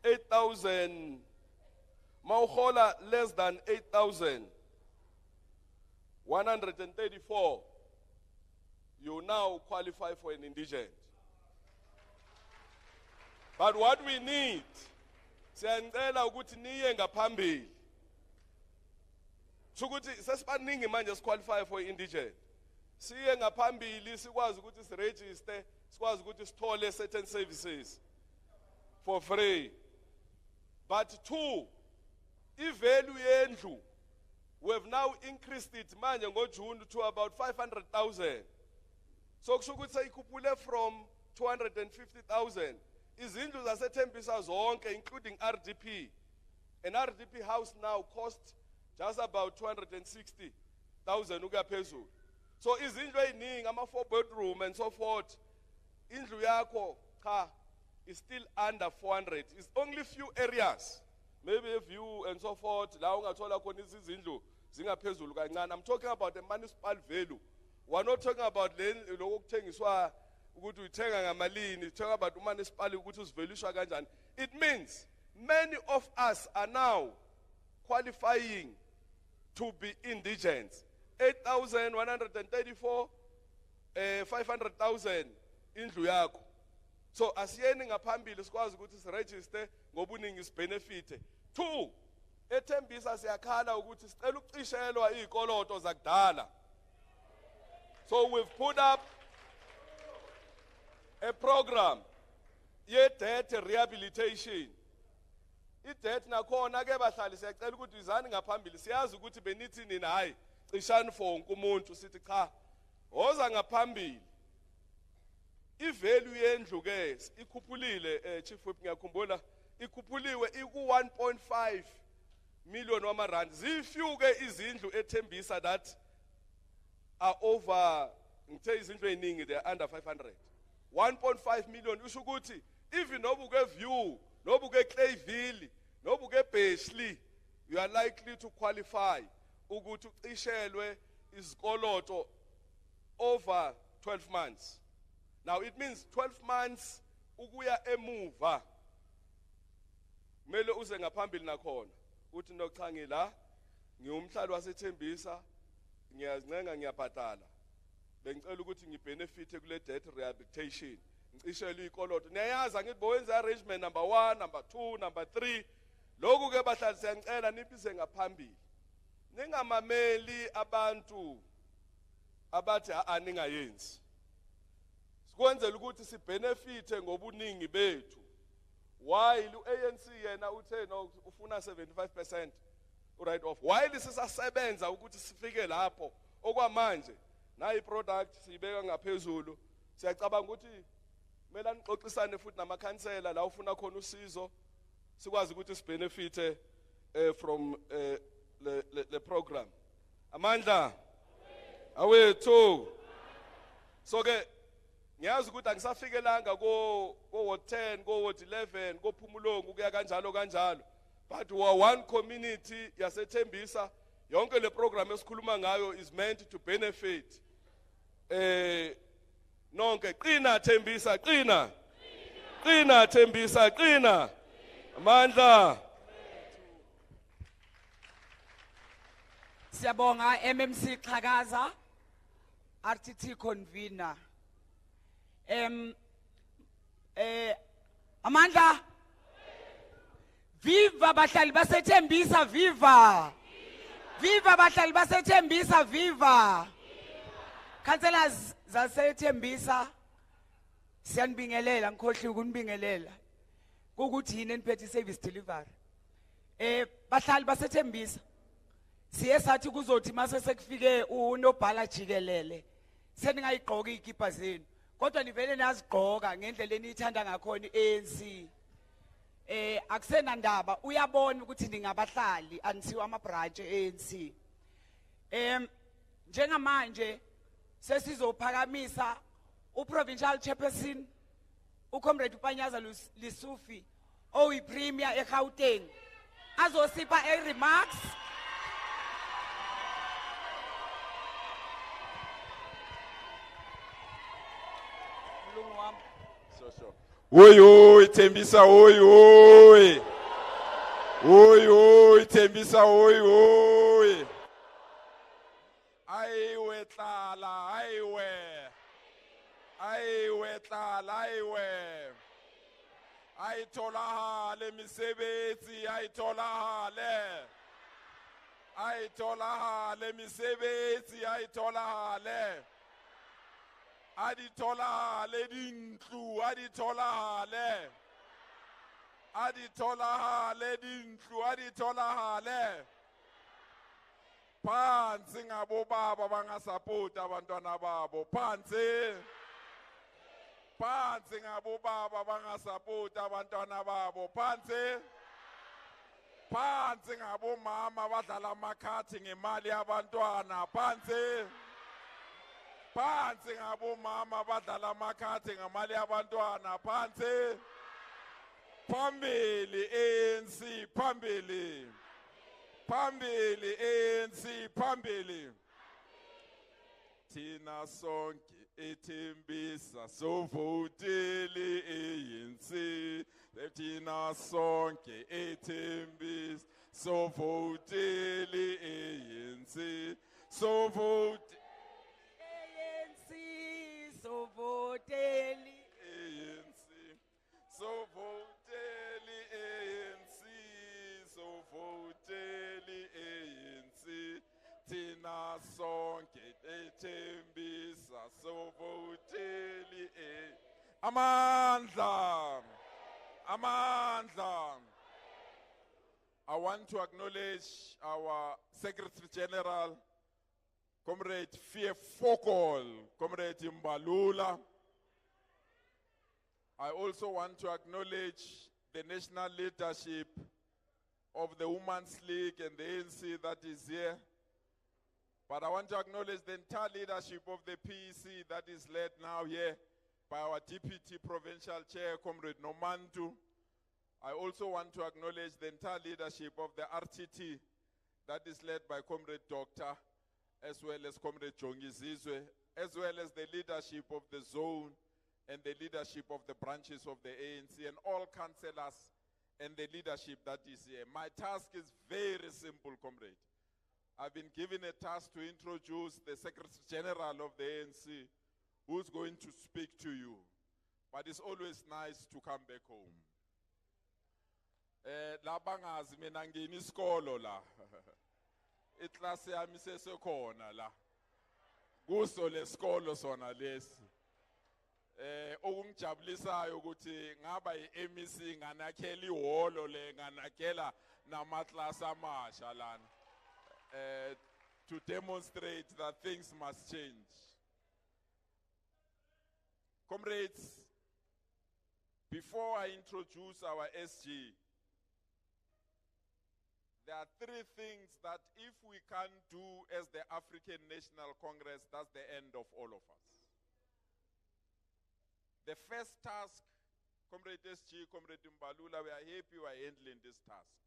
8,000, mauhola less than 8,134. You now qualify for an indigent. But what we need, siyacela ukuthi niye ngaphambili. Ukuthi sesibaningi manje qualify for indigent. Siye ngaphambili sikwazi ukuthi siregister, sikwazi ukuthi sithole certain services for free. But 2, i-value yendlu, we have now increased it manje ngoJune to about 500,000. So kusho ukuthi sayikhuphule from 250,000. Izindlu zaseThembisa zonke including RDP. An RDP house now costs just about 260,000 ukuya phezulu. So izindlu eziningi ama 4 bedroom and so forth, indlu yakho cha is still under 400. It's only few areas, maybe a few and so forth, la ungathola khona izindlu zingaphezulu kancane. I'm talking about the municipal value. We're not talking about lokuthengiswa ukuthi uthenga ngamalini, we're talking about municipal ukuthi usivalueshwa kanjani. It means many of us are now qualifying to be indigents. 8,134, 500,000 indlu yakho. So asiyeni ngaphambili sikwazi ukuthi siregister ngobuningi sibenefit. 2, eThembisa siyakhala ukuthi sicela ukucishelwa izikoloto zakudala. So we've put up a program ye-debt rehabilitation. I-debt nakhona ke bahlali siyacela ukuthi izani ngaphambili siyazi ukuthi benithi nina hayi cishani for umuntu sithi cha hoza ngaphambili. I-value yendlu ke ikhuphulile Chief Whip ngiyakhumbula ikhuphuliwe iku 1.5 million wamarandi. Zifew ke izindlu eThembisa that are over ngithe izindlu eziningi they are under 500. 1.5 million usho ukuthi even nobuke View, nobuke Clayville, nobuke Bashley, you are likely to qualify ukuthi ucishelwe izikoloto over 12 months. Now it means 12 months ukuya emuva. Kumele uze ngaphambili nakhona. Uthi nocha ngila ngiyumhlali waseThembisa ngiyazincenga ngiyabhadala. Bengicela ukuthi ngibenefit kule debt rehabilitation. Ngicishelwe ikoloto. Niyayazi ngithi bowenza arrangement number 1, number 2, number 3. Lokhu ke bahlali siyangicela niphise ngaphambili. Ningamameli abantu abathi aningayenzi. Sikwenzela ukuthi sibenefite ngobuningi bethu. While uANC yena uthe no ufuna 75% right off. While sisasebenza ukuthi sifike lapho okwamanje na iproduct sibeka ngaphezulu. Siyacabanga ukuthi kumele nixoxisane futhi namakhansela la ufuna khona usizo sikwazi ukuthi sibenefite from the program. Amandla awethu. So ke ngiyazi ukuthi angisafikelanga ko ward 10, ko ward 11, ko Phumulongo kuya kanjalo. But we are one community yaseThembisa. Yonke le program esikhuluma ngayo is meant to benefit Nonke, qina Tembisa, qina. Qina Tembisa, qina. Amandla. Siyabonga MMC Xhakaza, RTT convener. Amandla. Viva bahlali baseThembisa, viva. Viva bahlali baseThembisa, viva. Councillors zaseThembisa, siyanibingelela, ngikhohliwe ukunibingelela. Ukuthi yini eniphethe service delivery. Bahlali baseThembisa. Siye sathi kuzothi mase sekufike unobhala jikelele. Seningayigqoka izikipa zenu. Kodwa nivele nazigqoka ngendlela enithanda ngakhona iANC. Akusena ndaba uyabona ukuthi ningabahlali anisiwa ama branch ANC. Njengamanje sesizophakamisa uprovincial chairperson uComrade Panyaza Lisufi oyi premier eGauteng azosipha remarks. Mlungu wami. Sure. Oi, Tembisa, oi. Oi, Tembisa, oi. Aiwe tlala, aiwe. Aiwe tlala, aiwe. Aitolahale misebetsi, aitolahale. Aitolahale misebetsi, aitolahale. Aditolahale dintlu, aditolahale. Aditolahale dintlu, aditolahale. Phansi ngabo baba bangasapota abantwana babo, phansi. Phansi ngabo baba bangasapota abantwana babo, phansi. Phansi ngabo mama badlala amakhathi ngemali yabantwana, phansi. Phansi ngabo mama badlala amakhathi ngemali yabantwana, phansi. Phambili ANC, phambili. Phambili ANC, phambili. Thina sonke eThembisa sovotele ANC. Thina sonke eThembisa sovotele ANC. Sovote ANC, sovoteli. ANC. Sovotele ANC. Sovotele ANC. Thina sonke eThembisa sovotele Amandla. Amandla. I want to acknowledge our Secretary General, Comrade Fikile, Comrade Mbalula. I also want to acknowledge the national leadership of the Women's League and the ANC that is here. But I want to acknowledge the entire leadership of the PEC that is led now here by our Deputy Provincial Chair, Comrade Nomantu. I also want to acknowledge the entire leadership of the RTT that is led by Comrade Doctor, as well as Comrade Jongizizwe, as well as the leadership of the zone and the leadership of the branches of the ANC and all councillors and the leadership that is here. My task is very simple, comrade. I've been given a task to introduce the Secretary General of the ANC, who's going to speak to you. But it's always nice to come back home. Labangazi mina ngini isikolo la. Iklasi yami sesekhona la. Kuso lesikolo sona lesi. Okungijabulisayo ukuthi ngaba iMEC nganakhela ihholo le nganakhela namaklasi amasha lana. To demonstrate that things must change. Comrades, before I introduce our SG, there are three things that if we can't do as the African National Congress, that's the end of all of us. The first task, Comrade SG, Comrade Mbalula, we are happy we are handling this task.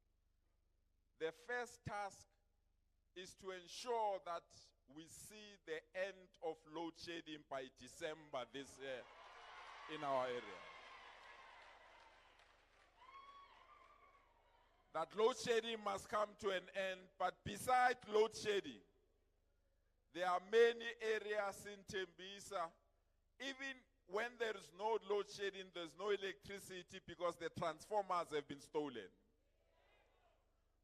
The first task is to ensure that we see the end of load shedding by December this year in our area. That load shedding must come to an end, but besides load shedding, there are many areas in Tembisa, even when there is no load shedding, there's no electricity because the transformers have been stolen.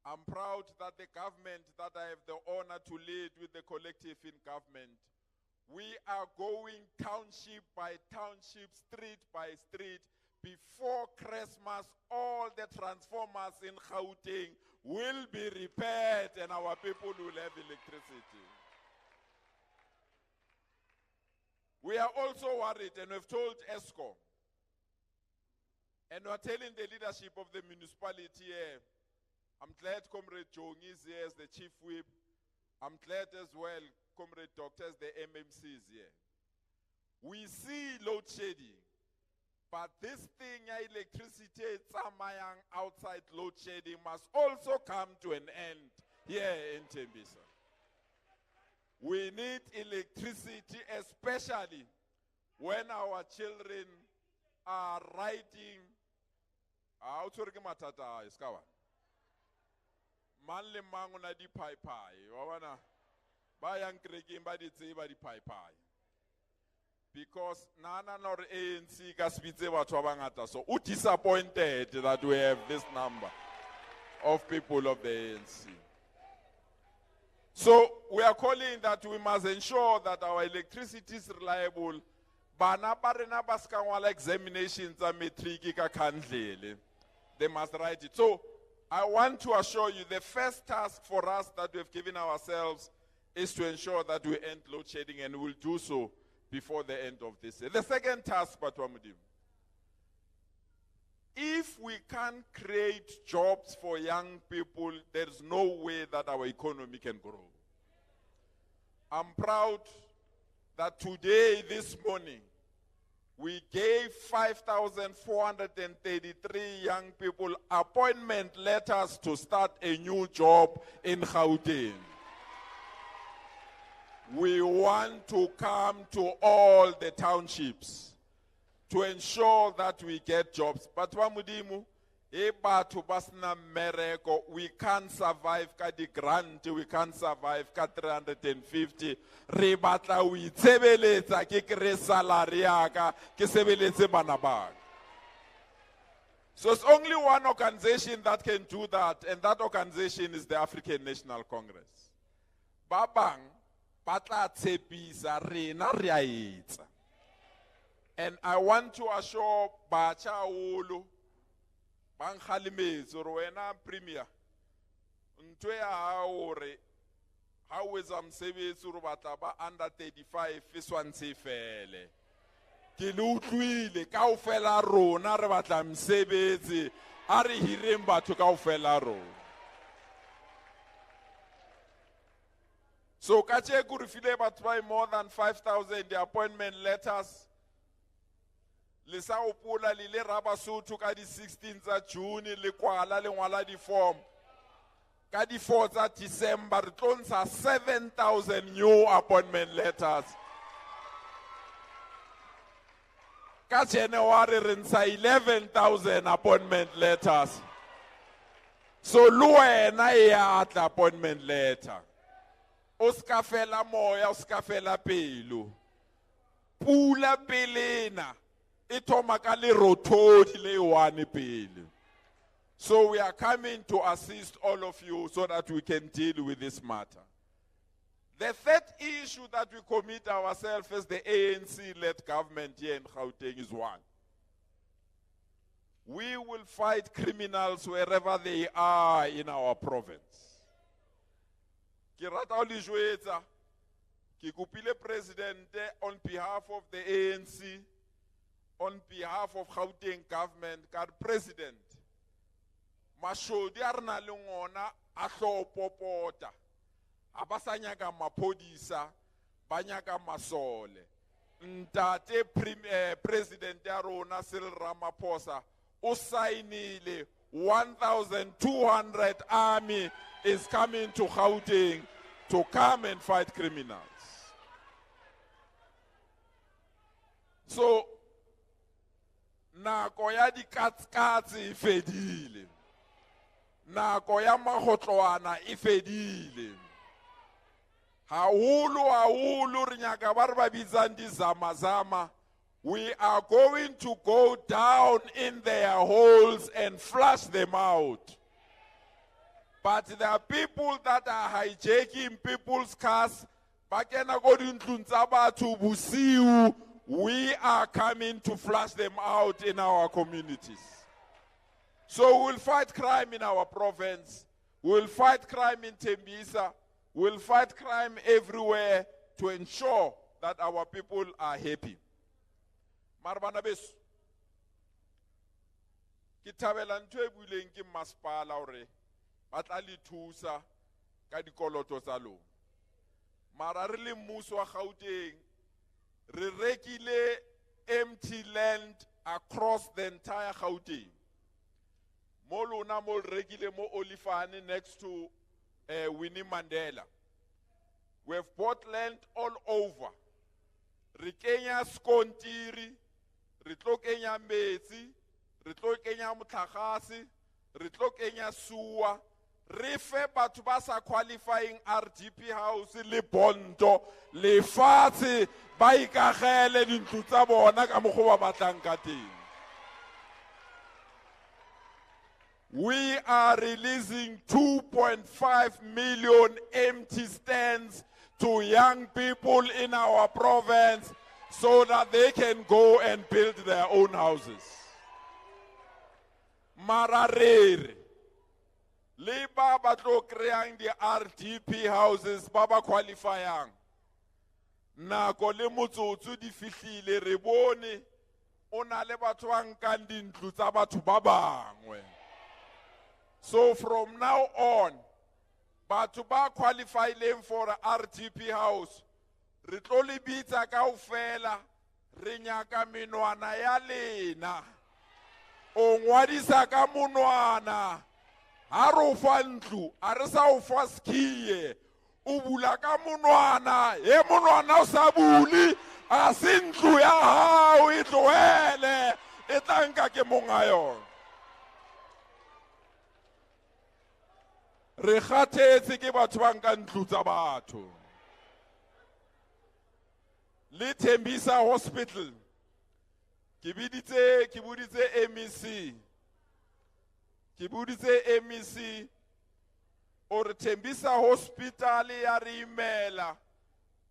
I'm proud that the government that I have the honor to lead with the collective in government, we are going township by township, street by street. Before Christmas, all the transformers in Gauteng will be repaired and our people will have electricity. We are also worried, and we've told ESCO, and we're telling the leadership of the municipality here. I'm glad Comrade Jong is here as the chief whip. I'm glad as well Comrade Doctor as the MMC is here. We see load shedding, but this thing, electricity, MyANC outside load shedding must also come to an end here in Tembisa. We need electricity, especially when our children are riding. Man le mang o na di pai wa bona ba yang kerekeng ba di tseba di pai. Because nana nor ANC ka spitse batho ba bangata, so u disappointed that we have this number of people of the ANC. So we are calling that we must ensure that our electricity is reliable. Bana ba rena ba ska ngwala examinations tsa matric ka khandlele, they must write it. So I want to assure you the first task for us that we have given ourselves is to ensure that we end load shedding, and we'll do so before the end of this year. The second task, Patwamudim, if we can't create jobs for young people, there's no way that our economy can grow. I'm proud that today, this morning, we gave 5,433 young people appointment letters to start a new job in Gauteng. We want to come to all the townships to ensure that we get jobs. But Wamudimu, we can't survive ka di grant, we can't survive ka 350. Re batla o itsebeletsa ke kre salary yaka ke sebeletse bana ba. So it's only one organization that can do that, and that organization is the African National Congress. Babang batla Tshepisa rena re a etsa. And I want to assure Bacha Ulu Bang Khalimetso wena premier ntwe ya hore how is mosebetsi o batla ba under 35 iswantse fele ke le utlwile kaofela rona re batla mosebetsi a re hireng batho kaofela rona. So kacheku re file batho ba more than 5,000 the appointment letters. Lesa opola li le raba Sotho ka di 16 tsa June le kwala le ngwala di form. Ka di 4 tsa December re tlontsha 7,000 new appointment letters. Ka January re ntsha 11,000 appointment letters. So luwena ya atla appointment letter. O ska fela moya, o ska fela pelo. Pula pelena. So we are coming to assist all of you so that we can deal with this matter. The third issue that we commit ourselves as the ANC-led government here in Gauteng is one. We will fight criminals wherever they are in our province. Ki rata o le jwetsa, ki kopile presidente on behalf of the ANC, on behalf of Gauteng government, ka president, mashodi a rena le ngona a hlopopota, a ba sa nyaka maphodisa, ba nyaka masole. Ntate president ya rona Cyril Ramaphosa o sainile 1,200 army is coming to Gauteng to come and fight criminals. So, nako ya dikatskatsi e fedile. Nako ya mahotloana e fedile. Haholo re nyaka ba re ba bitsang di zama-zama. We are going to go down in their holes and flush them out. But there are people that are hijacking people's cars. We are coming to flush them out in our communities. So we'll fight crime in our province. We'll fight crime in Tembisa. We'll fight crime everywhere to ensure that our people are happy. Marbana beso. Ki thabela ntho e buileng ke masepala hore ba tla le thusa ka dikoloto tsa lona. Mara re le mmuso wa Gauteng re rekile empty land across the entire Gauteng. Mo lona mo rekile mo Olifane next to Winnie Mandela. We have bought land all over. Re kenya skontiri, re tlo kenya metsi, re tlo kenya motlakase, re tlo kenya sewer, re fe batho ba sa qualifying RDP house le bondo, le fatshe ba ikagele dintlo tsa bona ka mokgwa ba batlang ka teng. We are releasing 2.5 million empty stands to young people in our province so that they can go and build their own houses. Mararere. Le ba ba tlo kreang di RDP houses ba ba qualifyang. Nako le motsotso di fihlile re bone ona le batho ba nkang dintlo tsa batho ba bangwe. So from now on, batho ba qualifying for a RDP house, re tlo le bitsa kaofela, re nyaka menwana ya lena. O ngwadisa ka monwana. Ha re o fa ntlo, a re sa o fa skiye. O bula ka monwana, e monwana o sa buli, a se ntlo ya hao e tlohele, e tla nka ke monga yona. Re kgathetse ke batho ba nka ntlo tsa batho. Le Tembisa Hospital, ke buditse MEC. Ke buditse MEC or Tembisa Hospital ya re imela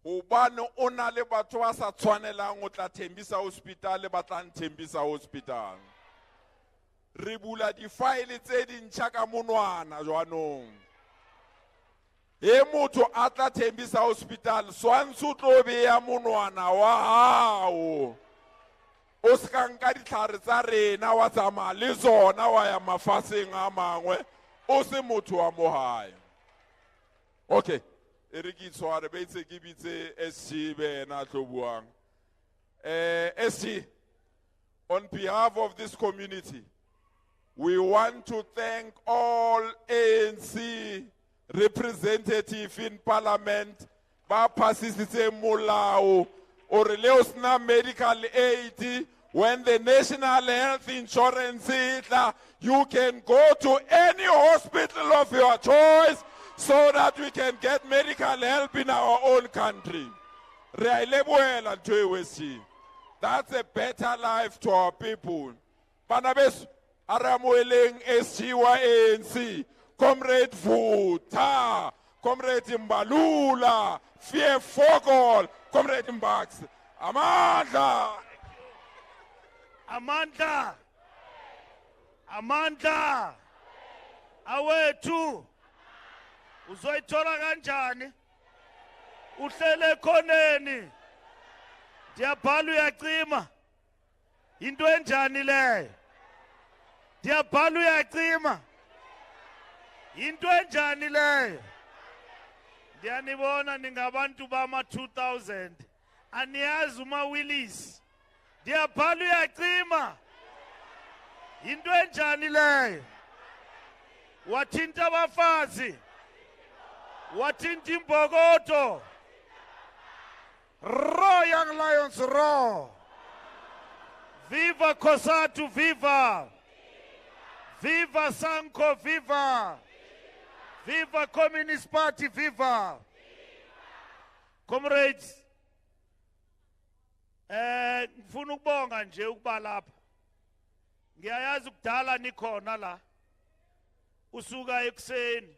hobane o na le batho ba sa tshwanelang o tla Tembisa Hospital ba tla Tembisa Hospital. Re bula di file tse dintšha ka monwana jwanong. E motho a tla Tembisa Hospital swantse o tlo beya monwana wa hao. O ska nka ditlhare tsa rena wa tsamaya le zona wa ya mafaseng a mangwe o se motho wa mo hae. Okay, e re ke tshware be itse ke bitse SG bena tlo buang. SG, on behalf of this community, we want to thank all ANC representatives in parliament ba phasisitse molao or leosna medical aid. When the national health insurance you can go to any hospital of your choice so that we can get medical help in our own country. That's a better life to our people. Panabes Aramueling SGY ANC, Comrade Vuta, Comrade Mbalula, Fear Fogol, Comrade Mbax, Amanda. Amanda, Amanda, awethu uzoyithola kanjani? Uhlele khoneni. Ndiyabhala uyacima. Into enjani leyo? Ndiyabhala uyacima. Into enjani leyo? Ndiyanibona ningabantu bama 2000. Aniyazi uma Willis. Ndiyabhala uyacima. Into enjani leyo? Wathinta abafazi. Watinti Mbogoto. Roar, young lions, roar. Viva Kosatu, viva. Viva Sanko, viva. Viva Communist Party, viva. Comrades, ngifuna ukubonga nje ukuba lapha. Ngiyayazi ukudala nikhona la. Usuka ekuseni.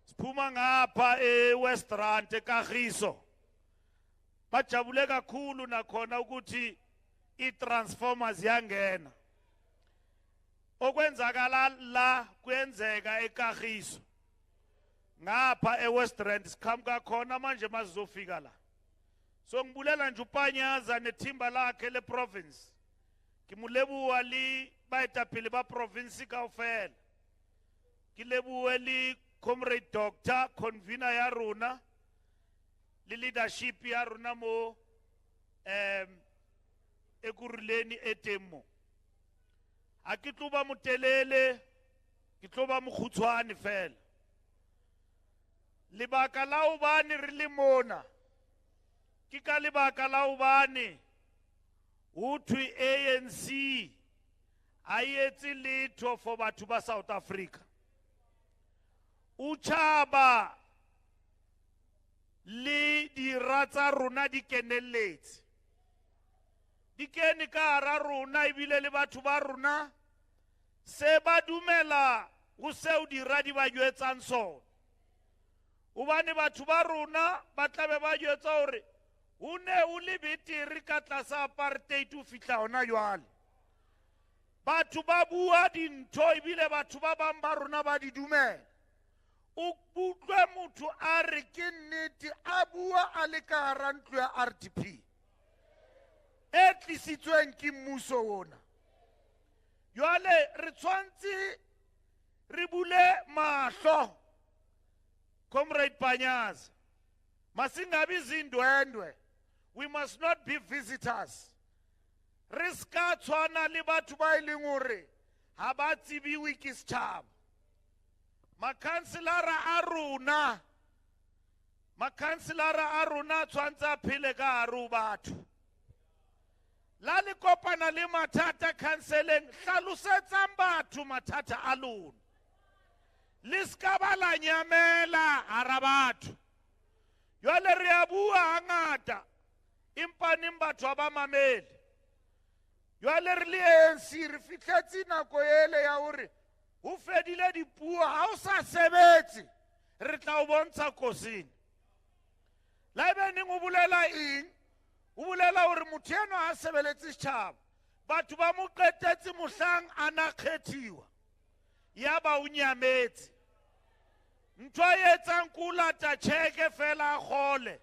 Siphuma ngapha eWestrand eKagiso. Bajabule kakhulu nakhona ukuthi itransformers yangena. Okwenzakala la kwenzeka eKagiso. Ngapha eWestrand siqhamuka khona manje mazofika la. So ngibulela nje uPanyaza nethimba lakhe leprovince. Kimulebuwa li baetapele ba province kaofela. Kilebuwe li Comrade Doctor convener ya rona le leadership ya rona mo Ekurhuleni etemo. A ke tloba motelele, ke tloba mokgutshwane fela. Lebaka la hobane re le mona. Ke ka lebaka la hobane ho thwe ANC a etse letho for batho ba South Africa. Uchaba le diratsa rona di kenelletse. Di kene ka hara rona ebile le batho ba rona se ba dumela go seo diradi ba jwetsang sona. Hobane batho ba rona ba tlabe ba jwetsa hore o ne o le betere ka tlasa apartheid o fihla hona jwale. Batho ba bua dintho ebile batho ba bang ba rona ba di dumela. O utlwe motho a re ke nnete a bua a le ka hara ntlo ya RDP e tlisitsweng ke mmuso ona. Jwale re tshwantse re bule mahlo, Comrade Panyaza. Masingabi zindwendwe. We must not be visitors. Re ska tshwana le batho ba ileng hore ha ba tsibiwe ke setjhaba. Makhanselara a rona tshwantse a phele ka hare ho batho. La le kopana le mathata khanseleng, hlalosetsang batho mathata a lona. Le ska ba la nyamela hara batho. Jwale re a bua hangata empa neng batho ba mamele. Jwale re le ANC re fihletse nako ele ya hore ho fedile dipuo ha o sa sebetse re tla o bontsha kosing. La ebe neng o bolela eng? O bolela hore motho eno ha sebeletse setjhaba. Batho ba mo qetetse mohlang ana kgethiwa. Ya ba o nyametse. Ntho e etsang ke ho lata tjheke fela a kgole.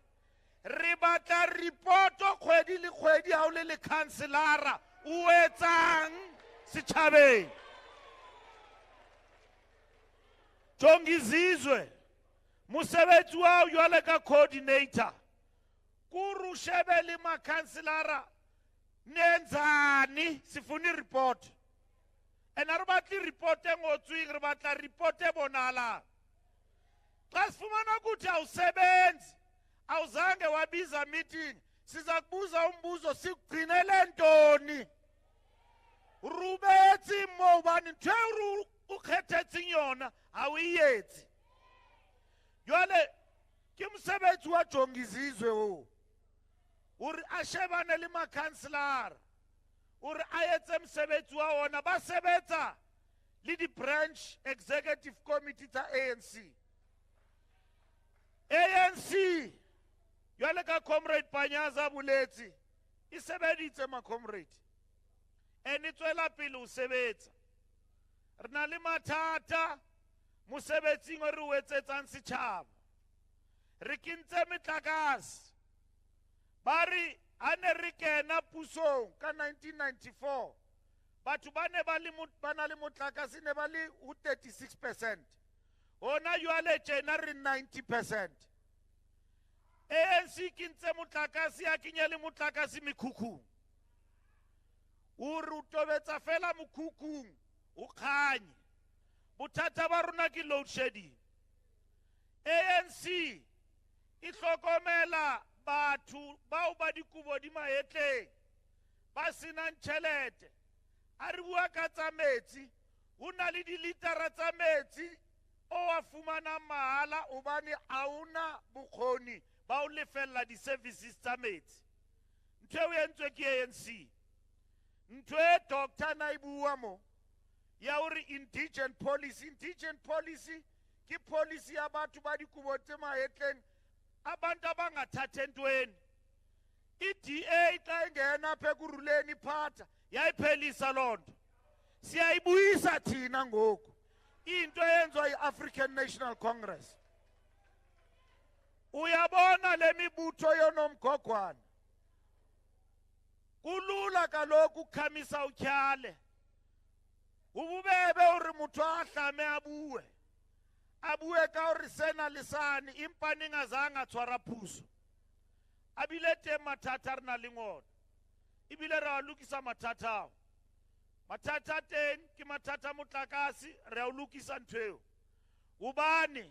Re batla ripoto kgwedi le kgwedi ha o le lekhanselara o etsang setjhabeng. Jongizizwe mosebetsi wa hao jwale ka coordinator kuru shebe le makhanselara nenzani sifuni report ena re batli report e ngotsweng re batla report e bonahalang. Xa sifumana ukuthi awusebenzi awuzange wabiza meeting siza kubuza umbuzo sikugcinele ntoni. Rubetsi mo ubani ntwe ukhethetseng yona awuyetsi. Jwale ke mosebetsi wa Jongizizwe o uri a shebane le makhanselara uri a etse mosebetsi wa ona ba sebetsa le di branch executive committee tsa ANC jwale ka Comrade Panyaza boletsi e sebeditse ma comrade ene tswela pele o sebetsa. Re na le mathata mosebetsing o re o etsetsang setjhaba. Re kentse metlakase ba re a ne re kena pusong ka 1994 batho ba ne ba na le motlakase ne ba le 36%. Hona jwale tjena re 90%. ANC kentse motlakase a kenya le motlakase mekhukhung. O re o tobetsa fela mokhukhung o kganye. Bothata ba rona ke load shedding. ANC e hlokomela batho bao ba dikobo di maetleng ba senang tšhelete. A re bua ka tsa metsi, ho na le dilitara tsa metsi o a fumanang mahala hobane a una bokgoni ba o lefella di-services tsa metsi. Ntho eo e entswe ke ANC. Ntho e doctor na e bua mo ya hore indigent policy ke policy ya batho ba dikobo tse maetleng abantu abangathathe ntweni. I-DA xa ingena apha Ekurhuleni iphatha yayiphelisa loo nto. Siyayibuyisa thina ngoku into eyenziwa yi-African National Congress. Uyabona le mibutho yonomgogwana, kulula kaloku ukukhamisa utyhale. Ububebe uri motho a hlame a bue ka hore sena le sane empa ningazange a tshwara phuso. A bile teng mathata re na le ngona, ebile re a lokisa mathata ao. Mathata teng ke mathata a motlakase, re a o lokisa ntho eo. Hobane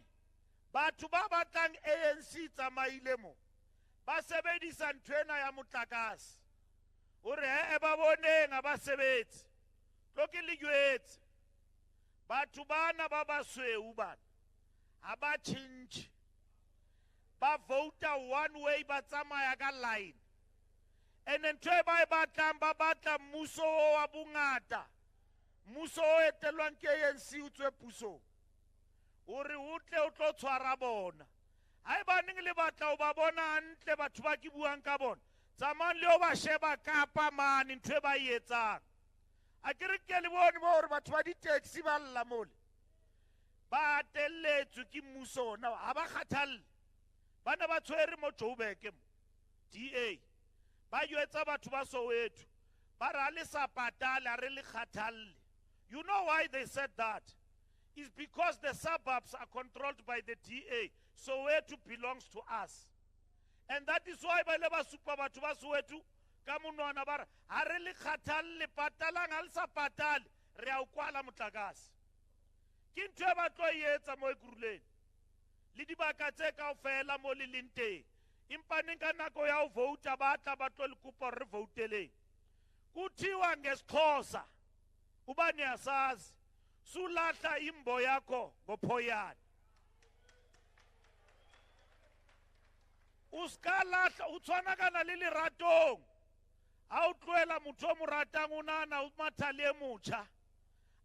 batho ba batlang ANC tsamaile mo ba sebedisa ntho ena ya motlakase hore he ba boneng a ba sebetse. Tlo ke le jwetse batho bana ba basweu bana ha ba change, ba vota one way, ba tsamaya ka line. And ntho e ba e batlang ba batla mmuso wa bongata, mmuso o etelwang ke ANC o tswe pusong hore o tle o tlo tshwara bona. Haebaneng le batla o ba bona hantle batho ba ke buang ka bona, tsamayang le o ba sheba Kapa mane ntho e ba e etsang. A ke re ke le bone mo hore batho ba di-taxi ba lla mole ba atelletswe ke mmuso ona, ha ba kgathalle. Bana ba tshwere mo Joburg mo DA ba jwetsa batho ba Soweto ba ra le sa patale a re le kgathalle. You know why they said that? It's because the suburbs are controlled by the DA. Soweto belongs to us. And that is why ba le ba supa batho ba Soweto ka monwana ba ha re le kgathalle, patalang ha le sa patale re a o kwala motlakase. Ke ntho e ba tlo e etsa mo Ekurhuleni le dibaka tse kaofela mo le leng teng. Empa neng ka nako ya ho vouta ba tla ba tlo le kopa hore re vouteleng. Kuthiwa ngesiXhosa ubani asazi sulahla imbo yakho ngophoyana. Uskalahla utshwana kana le leratong. Ha o tloela motho o mo ratang o nahana o mathale e motjha.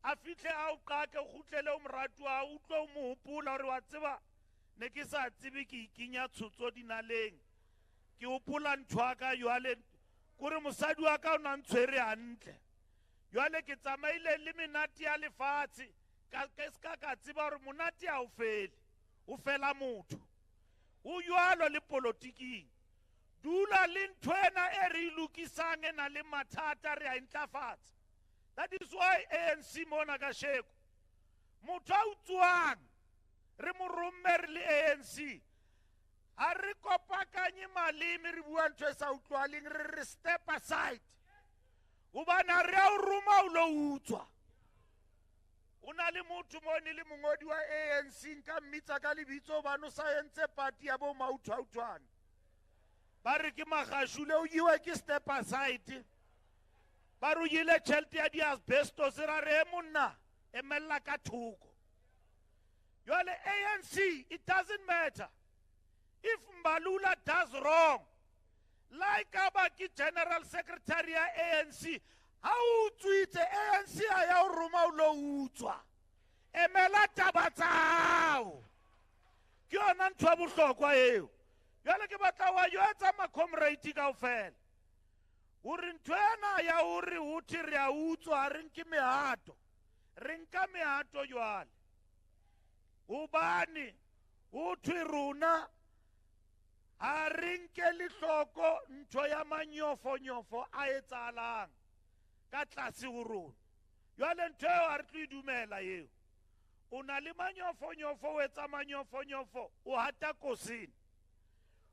A fihle a o qake o kgutlele o moratu wa o tlo o mo hopola hore wa tseba ne ke sa tsebe ke ikinya tshotso dinaleng. Ke hopola ntho ya ka jwale kore mosadi wa ka o na ntshwere hantle. Jwale ke tsamaile le menate ya lefatshe ka ska ka tseba hore monate ha o fele, o fela motho. O jwalo le politiking. Dula le ntho ena e re ilukisang e na le mathata re a intlafatsa. That is why ANC mona ka sheko motho a utswang re mo romme le ANC a re kopakanye maleme re bua ntho e sa utlwaleng re step aside hobane re a o roma o lo utswa. O na le motho mo ne le mongodi wa ANC nka mmitsa ka lebitso bana o sa entse party ya bo mauthautwana ba re ke magashule o iwe ke step aside. Ba ruyile tšhelete ya di-asbestos ra re monna emella ka thoko. Jwale ANC, it doesn't matter if Mbalula does wrong, like abaki General Secretary ya ANC, ha o tswitse ANC a ya o roma o lo utswa. Emela taba tsao. Ke yona ntho ya bohlokwa eo. Jwale ke batla wa jwetsa ma-comrade kaofela hore ntho ena ya hore uthi re a utswa re nke mehato, re nka mehato jwale. Hobane uthi rona a re nke lehloko ntho ya manyofonyofo a etsahalang ka tlase ho rona. Jwale ntho eo a re tlo e dumela eo. O na le manyofonyofo o etsa manyofonyofo o hata kosini.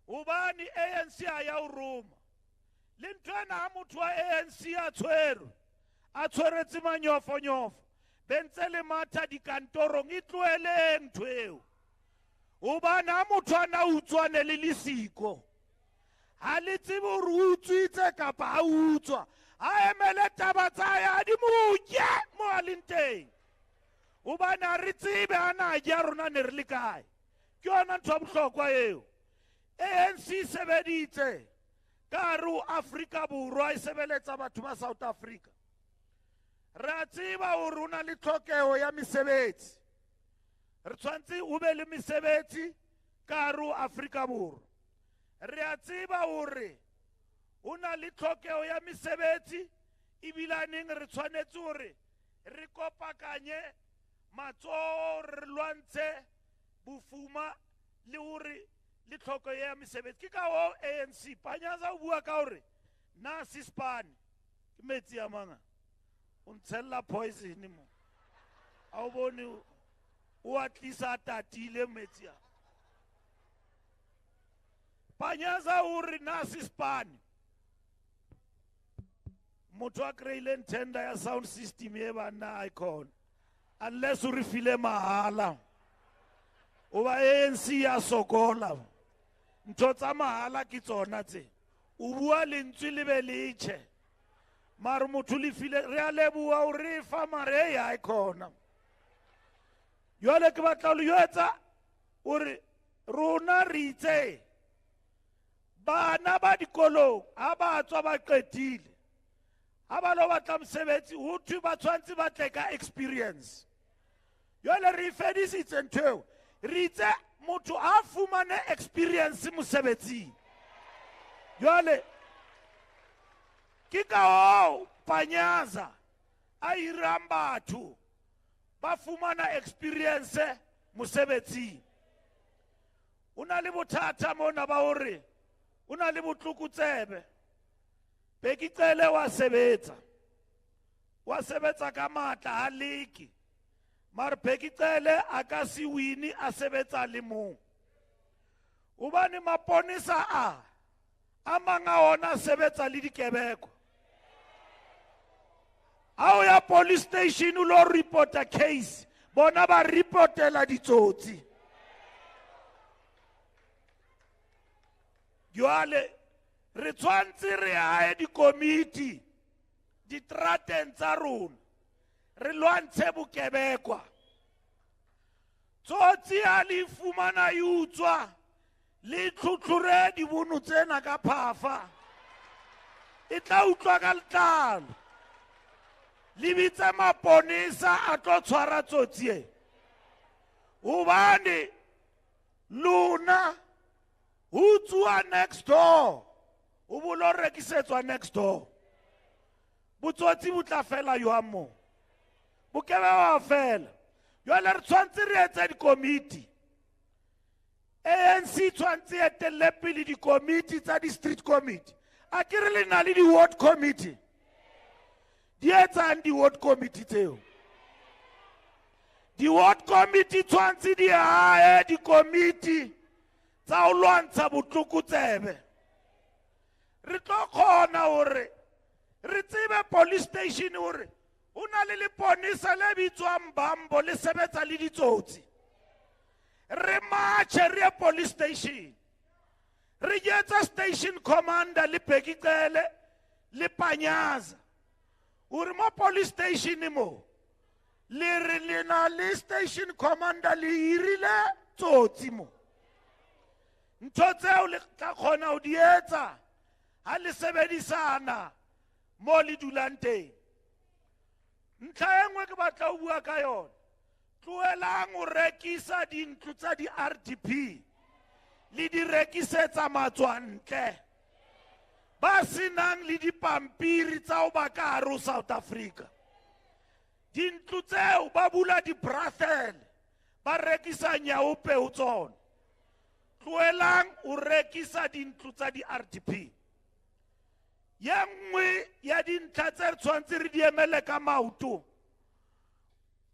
Hobane ANC a ya o roma. Le ntho ena ha motho wa ANC a tshweretse manyofonyofo bentse le matha dikantorong e tloeleng ntho eo. Ubana motho ana utswane le lesiko. Ha le tsebe hore o utswitse kapa ha utswa. Ha emele taba tsa hae a di mo uke mo a leng teng. Ubana re tsebe ana ja rona ne re le kae. Ke yona ntho ya bohlokwa eo. ANC sebeditse ka hare ho Afrika Borwa e sebeletsa batho ba South Africa. Re a tseba hore ho na le tlhokeho ya mesebetsi. Re tshwantse ho be le mesebetsi ka hare ho Afrika Borwa. Re a tseba hore ho na le tlhokeho ya mesebetsi ebilaneng re tshwanetse hore re kopakanye matsoho re lwantshe bofuma le hore le tlhokeho ya mesebetsi. Ke ka ho ANC Panyaza o bua ka hore na sispane ke metsi a manga o ntshella poison mo a o bone o atlisa tatile metsi a Panyaza hore na sispane motho a kreile tender ya sound system e bana icon unless o re file mahala o ba ANC ya sokola ntho tsa mahala ke tsona tse o bua lentswe le be le tshe mara motho le file re a leboha o re fa mare ya icona yole ke batla le yetsa o re rona re itse bana ba dikolong ha ba tswa ba qetile ha ba lo batla mosebetsi ho thwe ba tshwantse ba tle ka experience yole re fedisitse ntho re itse motho a fumane experience mosebetsing yole ke ka ho Panyaza a irang batho ba fumana experience mosebetsing. Una le bothata mona ba hore una le botlokotsebe Fikile wa sebetsa ka matla ha leki mar Fikile a ka si wini a sebetsa le mo ubani maponisa a manga ona sebetsa le dikebeko ha o ya police station o lo report a case bona ba reportela ditsotsi Joale re tshwantse re hae di-committee ditrateng tsa rona re lwantshe bokebekwa tsotsi a le fumana e utswa le tlhotlhore dibono tsena ka phafa e tla utlwa ka letlalo le bitse maponesa a tlo tshwara tsotsi e hobane lona utswa next door o bolo rekisetswa next door botsotsi bo tla fela yo amo bokebe wa fela yo le re tshwantse re etse di-committee ANC tshwantse etelle pele di-committee tsa di-street committee a ke re le na le di-ward committee di etsang di-ward committee tseo di-ward committee tshwantse di hae di-committee tsa o lwantsha botlokotsebe re tlo kgona hore re tsebe police station hore o na le leponisa le bitswang Bambo le sebetsa le ditsotsi re marche re police station re jetsa station commander le Fikile le Panyaza hore mo police station mo le re le na le station commander le hirile tsotsi mo ntho tseo le tla kgona ho di etsa ha le sebedisana mo le dulang teng ntlha e nngwe ke batla ho bua ka yona tloelang ho rekisa dintlo tsa di-RDP le di rekisetsa matswantle ba senang le dipampiri tsa ho ba ka hare ho South Africa dintlo tseo ba bula di-brothel ba rekisa nyaope ho tsona tloelang o rekisa dintlo tsa di-RDP ya nngwe ya dintlha tse re tshwantse re di emele ka maoto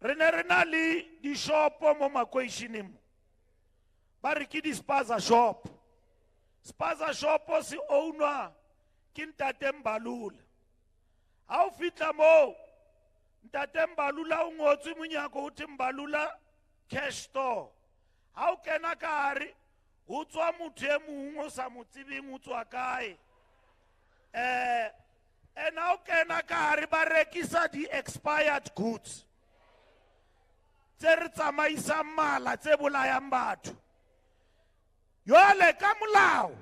re ne re na le dishopo mo makweišeneng mo ba re ke di-spaza shop spaza shopo se ownwa ke ntate Mbalula ha o fitla mo ntate Mbalula o ngotswe monyako o the Mbalula cash store ha o kena ka hare ho tswa motho e mongwe o sa mo tsebeng o tswa kae ena o kena ka hare ba rekisa di-expired goods tse re tsamaisang mala tse bolayang batho jwale ka molao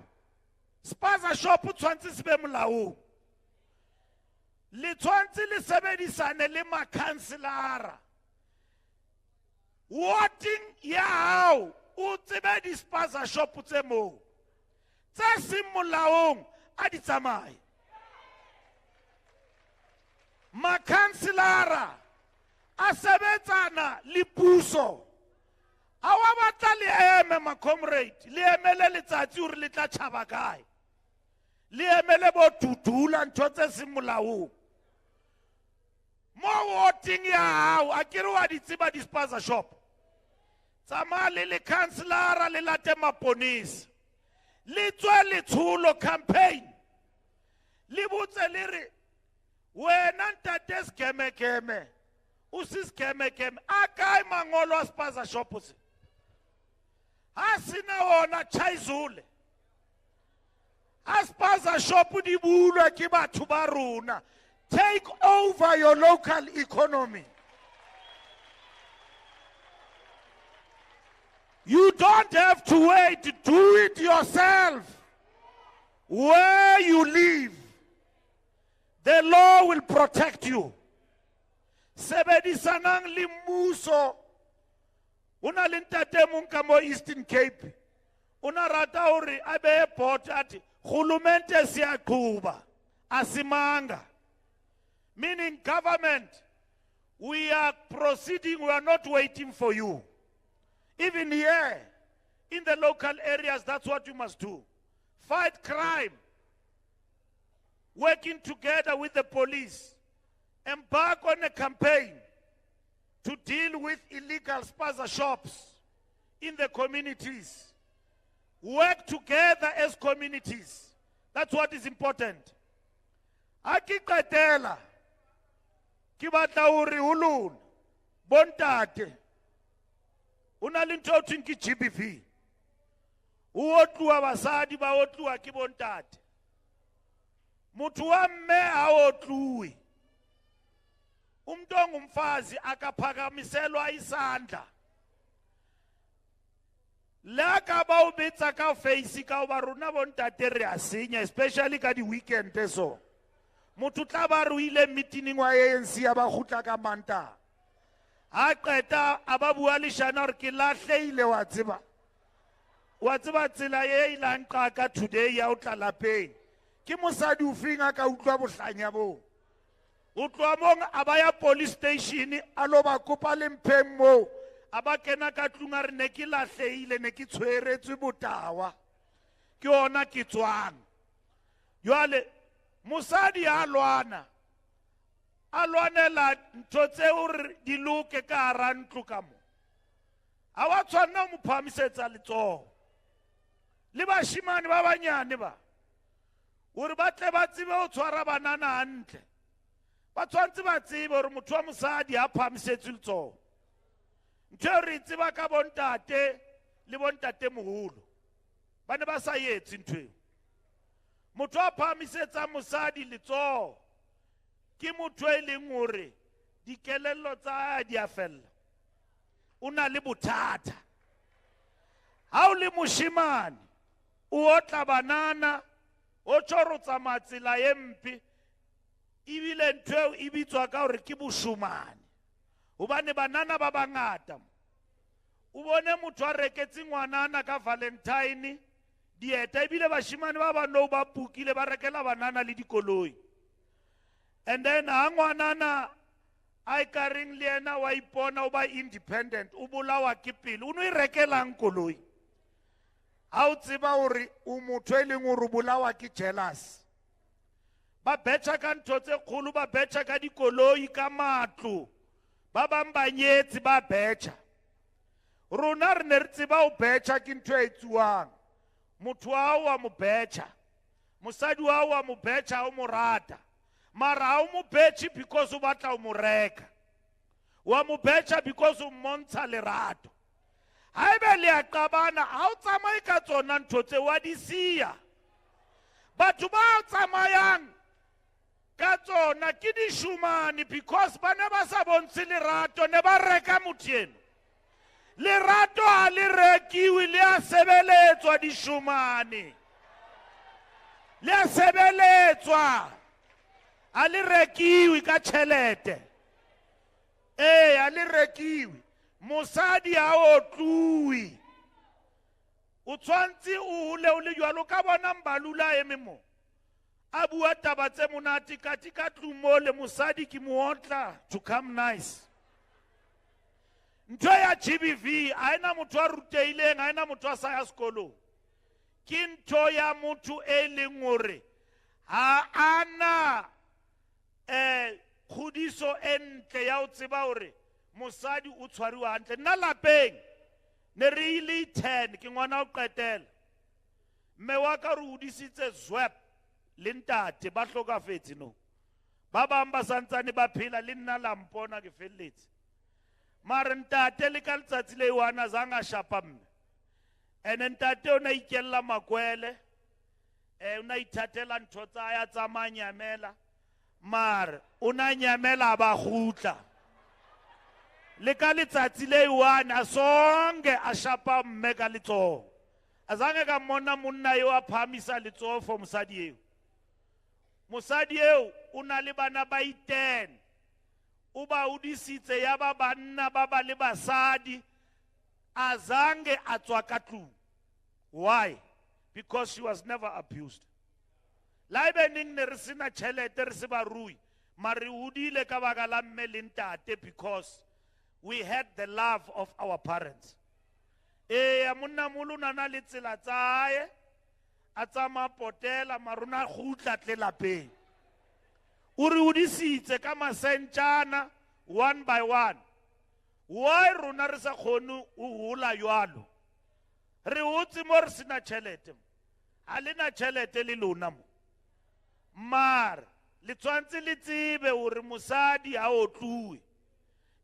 spaza shop o tshwantse se be molaong le tshwantse le sebedisane le makhanselara warding ya hao o tsebe di-spaza shop tse moo tse seng molaong a di tsamaye makhanselara a sebetsana le puso a wa batla le eme ma-comrade le emele letsatsi hore le tla tšhaba kae le emele bo tutula ntho tse seng molaong mo warding ya hao a kere wa di tseba di-spaza shop tsamaya le lekhanselara le late maponisa le tswe letsholo campaign le botse le re wena ntate sekemekeme o se sekemekeme a kae mangolo a spaza shop se ha sena ona chaizule a spaza shop di bulwa ke batho ba rona take over your local economy. You don't have to wait, do it yourself. Where you live, the law will protect you. Sebedisanang le mmuso. Una le ntate mong ka mo Eastern Cape. Una rata hore a be board ati khulumente siyaqhuba asimanga. Meaning government, we are proceeding, we are not waiting for you. Even here, in the local areas, that's what you must do. Fight crime. Working together with the police. Embark on a campaign to deal with illegal spaza shops in the communities. Work together as communities. That's what is important. Akikatela. Kibata uri ulun. Bontate. Una linto tinki GBV. Uotluwa basadi ba otluwa ki bontate. Mutu wa mme haotluwi. Umntonga umfazi akaphakamiselwa isandla. La ka ba o betsa ka face ka o ba rona bontate re a senya especially ka di weekend so. Mutu tla ba ruile meeting wa ANC ya ba khutla ka manta. Ha qeta aba bua le shana re ke lahleile wa tseba. Wa tseba tsela ye ilang qaka today ya o tla lapeng. Ke mosadi o finga ka utlwa bohlanya bo. Utlwa mong abaya police station a lo ba kopa le mpheng mo. Aba kena ka tlunga re ne ke lahleile ne ke tshweretswe botawa. Ke ona ke tswang. Jwale mosadi a lwana. A lwanela ntho tseo di loke ka hara ntlo ka mo. A wa tshwanna mo phamisetsa letsoho. Le bashimane ba banyane ba. Uri ba tle ba tsebe o tshwara banana hantle. Ba tshwantse ba tsebe hore motho wa mosadi ha phamisetse letsoho. Ntho re tseba ka bontate le bontate moholo. Ba ne ba sa yetse ntho e. Motho a phamisetsa mosadi letsoho ke motho e leng hore dikelello tsa di a fella. O na le bothata. Ha o le moshimane o otla banana o tshorotsa matsela empe ibile ntho e bitswa ka hore ke boshumane. Hobane banana ba bangata. O bone motho a reketse ngwanana ka Valentine dieta ibile bashimane ba ba no ba pukile ba rekela banana le dikoloi. And then ha ngwanana a ikaring le ena wa ipona o ba independent o bolawa ke pele o no e rekelang koloi. Ha o tseba hore o motho e leng hore o bolawa ke jealous. Ba betcha ka ntho tse kgolo ba betcha ka dikoloi ka matlo. Ba bang ba nyetse ba betcha. Rona re ne re tseba o betcha ke ntho e tsuwang. Motho wa wa mo betcha. Mosadi wa mo betcha o mo rata. Mara ha o mo betche because o batla o mo reka. Wa mo betcha because o montsha lerato. ha ebe le a qabana ha o tsamaye ka tsona ntho tse wa di siya batho ba tsamayang ka tsona ke dishumane because ba ne ba sa bontshe lerato ne ba reka motho eno lerato ha le rekiwe le a sebeletswa dishumane le a sebeletswa ha le rekiwe ka tšhelete ha le rekiwe mosadi ha o tluwe o tshwantse o hole o le jwalo ka bona Mbalula eme mo a bua taba tse monate ka tlumo le mosadi ke mootla to come nice ntho ya GBV a ena motho a ruteileng a ena motho a sa ya sekolong ke ntho ya motho e leng hore ha ana khudiso entle ya o tseba hore mosadi o tshwariwa hantle nna lapeng ne re ile 10 ke ngwana o qetela mme wa ka re hodisitse zwep le ntate ba hlokafetse no ba bang ba santsane ba phela le nna la mpona ke felletse mara ntate le ka letsatsi le wana zanga shapa mme ene ntate o na ikella makwele o na ithatela ntho tsa ya tsa manyamela mara o na nyamela ba khutla le ka letsatsi le wana sonke a shapa mme ka letsoho azange ka mona monna yo a phamisa letsoho for mosadi eo o na le bana ba 10 o ba udisitse ya ba banna ba ba le basadi azange a tswa ka tlung why because she was never abused la ebe ning ne re sena tšhelete re se ba rui mare udile ka baka la mme le ntate because we had the love of our parents monna molo na le tsela tsae a tsama potela maruna khutla tle lapeng o re udisitse ka masentjana one by one why rona re sa khone o hula jwalo re hotse mo re sena tšhelete a lena tšhelete le lona mo mar le tswantse le tsebe hore mosadi ha o tluwe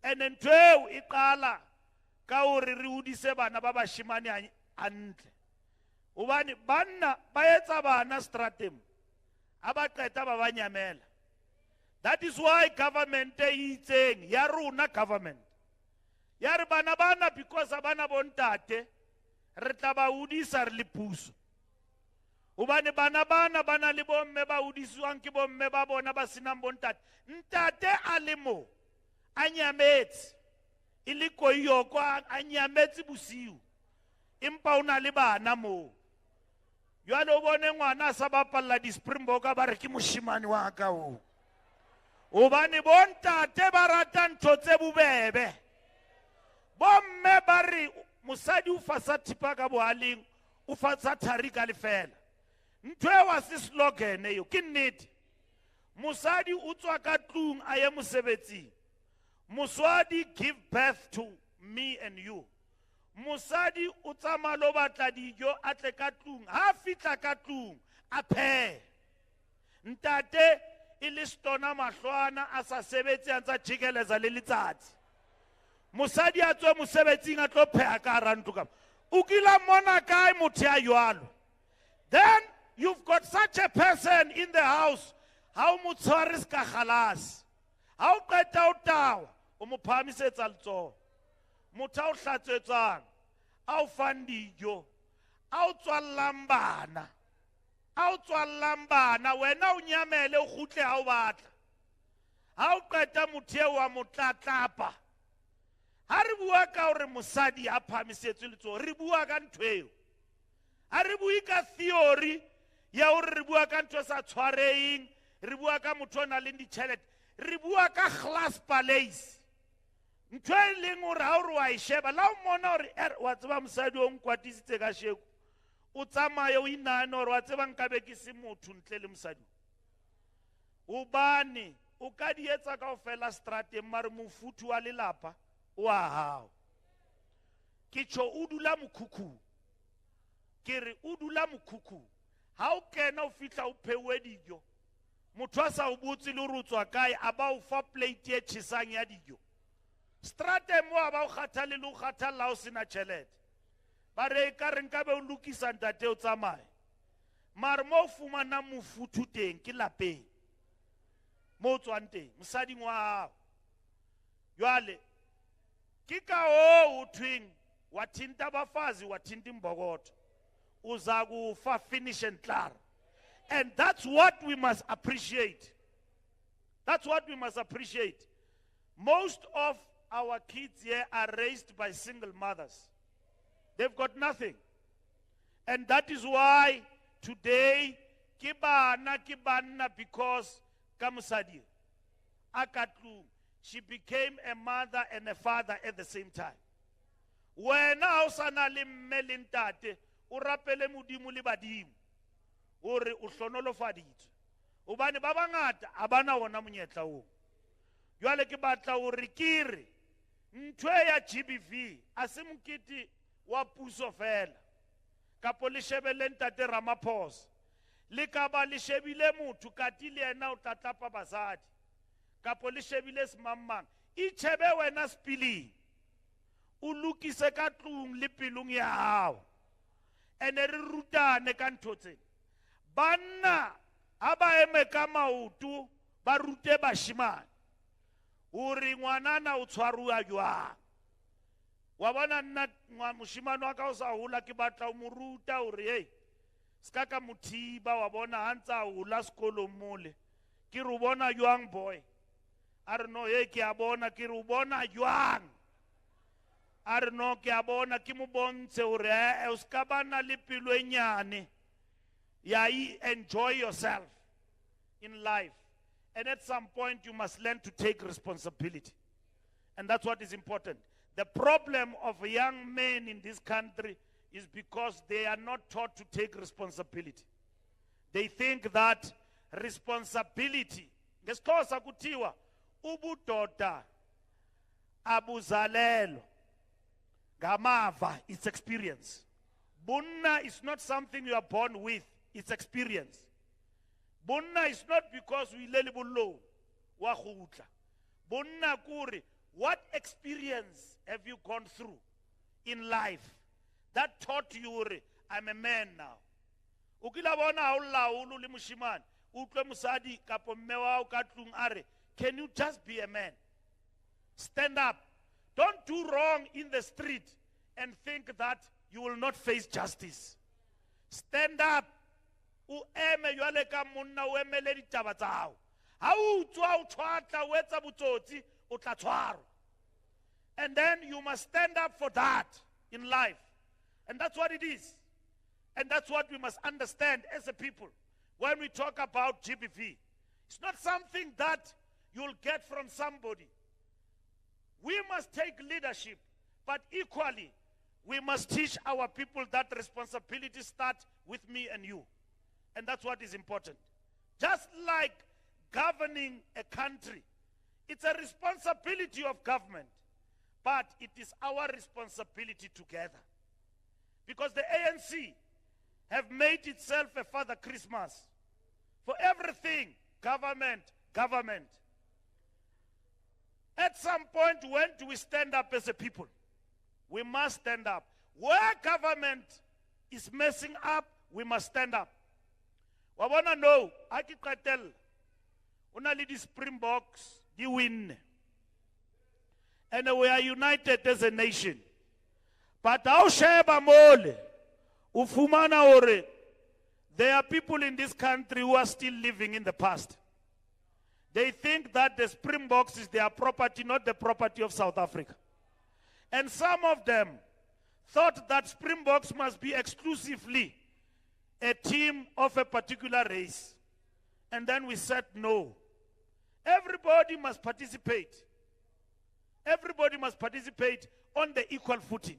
ene ntweo e qala ka hore re udise bana ba bashimane antle hobane banna ba etsa bana strateng a ba qeta ba banyamela that is why government e itseng ya rona government ya re bana bana because abana bontate re tla ba udisa re le puso hobane bana bana le bomme ba udiswang ke bomme ba bona ba sinang bontate ntate a le mo a nyametse e le koyoko a nyametse bosiu empa o na le bana mo jwale o bone ngwana a sa bapalla di-Springbok ba re ke moshimane wa ka o hobane bontate ba rata ntho tse bobebe bomme ba re mosadi o fasa thipa ka bohaleng o fasa thari ka lefela ntho e wa se slogan eo ke nnete mosadi o tswa ka tlung a ye mosebetsing mosadi give birth to me and you mosadi o tsama lo batla dijo a tle ka tlung ha fitla ka tlung a phe ntate e le stona mahlwana a sa sebetse a ntsa jikeleza le letsatsi mosadi a tswe mosebetsing a tlo pheha ka rantu ka o kila mona kae motho ya jwalo then you've got such a person in the house how mutshwaris ka khalas how qeta o tawa o mo phamisetsa letsoho motho a o hlatswetsang a o fang dijo a o tswallang bana wena o nyamele o kgutle ha o batla ha o qeta motho eo wa mo tlatlapa ha re bua ka hore mosadi a phamisetswe letsoho re bua ka ntho eo ha re bue ka theory ya hore re bua ka ntho sa tshwareing re bua ka motho o na le ditjhelete re bua ka class palace ntho e leng hore ha o re wa e sheba la o mona hore wa tseba mosadi o nkwatisitse ka sheko o tsamaye o inane hore wa tseba nkabe ke se motho ntle le mosadi hobane o ka di etsa kaofela strateng mare mofuthu wa lelapa o a hao ke tjho o dula mokhukhu ke re o dula mokhukhu ha o kena o fitla o phewe dijo motho a sa o botse le hore o tswa kae a ba o fa plate e tjhesang ya dijo strateng mo a ba o kgathalle le o kgathalla o sena tjhelete ba re ka re nka be o lokisa ntate o tsamaye mare mo o fumana mofuthu teng ke lapeng mo o tswang teng mosading wa hao jwale ke ka o thweng wathinta abafazi wathinta imbokotho uza kufa finish and clear. And that's what we must appreciate. That's what we must appreciate. Most of our kids here are raised by single mothers. They've got nothing. And that is why today, kibana because kamusadi, akatlu, she became a mother and a father at the same time. When ausana limelintate, urapele mudimu libadimu, uri ushonolofadit. Ubani babangata, abana wana munyetla u. Yuale kibatla urikiri, ntwe ya GBV, asimukiti wa puso fela. Kapo lishebele ntate Ramaphosa. Likaba lishebile mutu katili ena utatapa bazadi. Kapo lishebile smamang. Ichebe wena spili. Ulukise katlung lipilung ya hao. Eneri rutane kantote. Banna aba eme kama utu barute bashimani. Uri ngwanana utwaru ajwa. Wabana na mushimano akausa hula kibata umuruta uri hey. Skaka mutiba wabona hansa hula skolo mule. Kirubona young boy. I don't know hey kiabona kirubona young. I don't know kiabona kimubonse uri uskabana lipilwe nyane. Ya enjoy yourself in life. And at some point you must learn to take responsibility. And that's what is important. The problem of young men in this country is because they are not taught to take responsibility. They think that responsibility, ngesixhosa kuthiwa ubudoda abuzalelo ngamava, it's experience. Bunna is not something you are born with, it's experience. Bunna is not because we leli bullo wa khutla. Bunna kuri, what experience have you gone through in life that taught you, I'm a man now? Ukila bona ulu li mushiman, utle musadi kapo mewa ukatlung are. Can you just be a man? Stand up. Don't do wrong in the street and think that you will not face justice. Stand up. Ueme yale ka munna uemele ditaba tsa hao. Ha o tswa o tshwatla o etsa botsotsi o tla tshwarwa. And then you must stand up for that in life. And that's what it is. And that's what we must understand as a people. When we talk about GBV, it's not something that you'll get from somebody. We must take leadership, but equally, we must teach our people that responsibility starts with me and you. And that's what is important. Just like governing a country, it's a responsibility of government, but it is our responsibility together. Because the ANC have made itself a Father Christmas. For everything, government, government. At some point, when do we stand up as a people? We must stand up. Where government is messing up, we must stand up. We want to know, I can tell, only the Springboks, they win. And we are united as a nation. But how sheba mole, ufumana ore, there are people in this country who are still living in the past. They think that the Springboks is their property, not the property of South Africa. And some of them thought that Springboks must be exclusively a team of a particular race. And then we said no. Everybody must participate. Everybody must participate on the equal footing.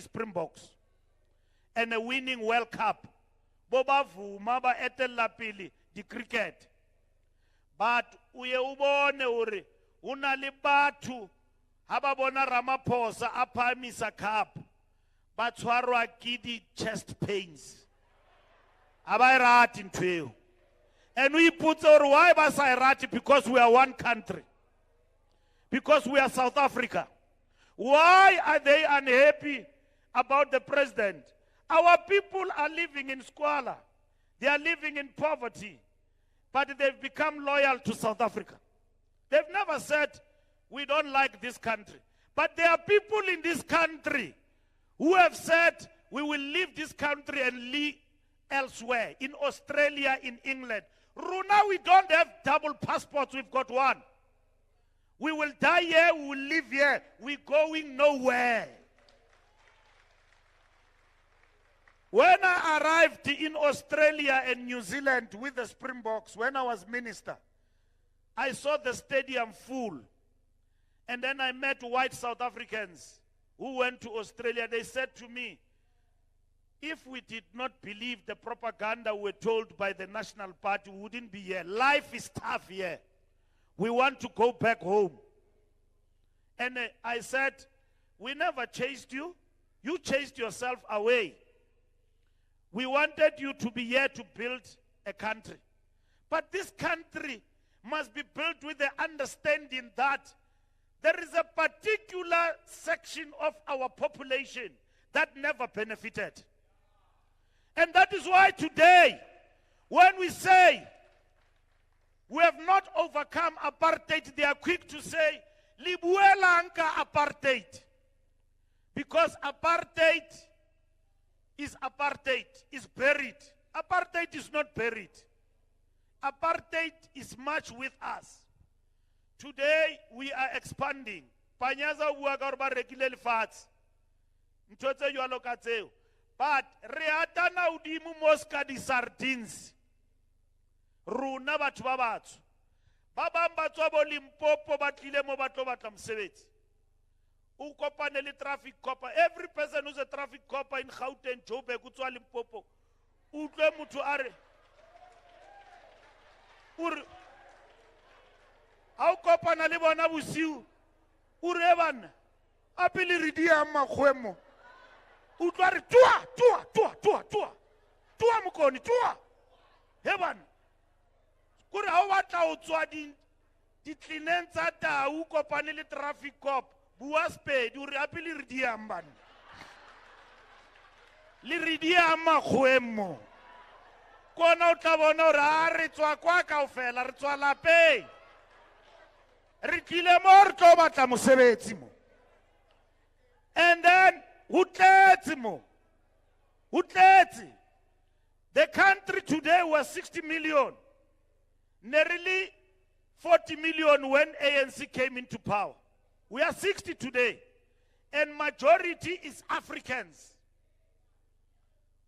Springboks and a winning World Cup. Boba vuma ba etella pili di cricket. But uye ubone uri una le batho haba bona Ramaphosa aphamisa cup ba tshwarwa ke di chest pains. Aba irati ntweo. And we put or why ba sa irati? Because we are one country. Because we are South Africa. Why are they unhappy about the president? Our people are living in squalor. They are living in poverty. But they've become loyal to South Africa. They've never said, we don't like this country. But there are people in this country who have said, we will leave this country and live elsewhere, in Australia, in England. Runa, we don't have double passports, we've got one. We will die here, we will live here. We're going nowhere. When I arrived in Australia and New Zealand with the Springboks, when I was minister, I saw the stadium full. And then I met white South Africans who went to Australia. They said to me, if we did not believe the propaganda we were told by the National Party, we wouldn't be here. Life is tough here. We want to go back home. And I said, we never chased you. You chased yourself away. We wanted you to be here to build a country. But this country must be built with the understanding that there is a particular section of our population that never benefited. And that is why today, when we say we have not overcome apartheid, they are quick to say, Libuela anka apartheid. Because apartheid is buried. Apartheid is not buried. Apartheid is much with us. Today, we are expanding. Panyaza uagarba regular fats. Mtotse yu alokatseo. But reata na udimu moska di sardines. Runa batho ba batsho. Ba bang batswa bo Limpopo ba tlile mo batlo batla mosebetsi. O kopane le traffic copper. Every person who's a traffic copper in Gauteng, Joburg, o tswa Limpopo. O tlwe motho a re ha o kopana le bona bosiu. O re bana a pele re di a magwemo. O tla re tua mokoni tua. He bana kore ha o batla o tswa di tlineng tsa tau kopane le traffic cop bua spedi o re a pele re di ambana le re di a magwemo. Kona o tla bona ore a re tswa kwa kaofela re tswa lapeng. Re tlile mo re tlo batla mosebetsi mo. And then who tletse mo? Who tletse? The country today was 60 million. Nearly 40 million when ANC came into power. We are 60 today. And majority is Africans.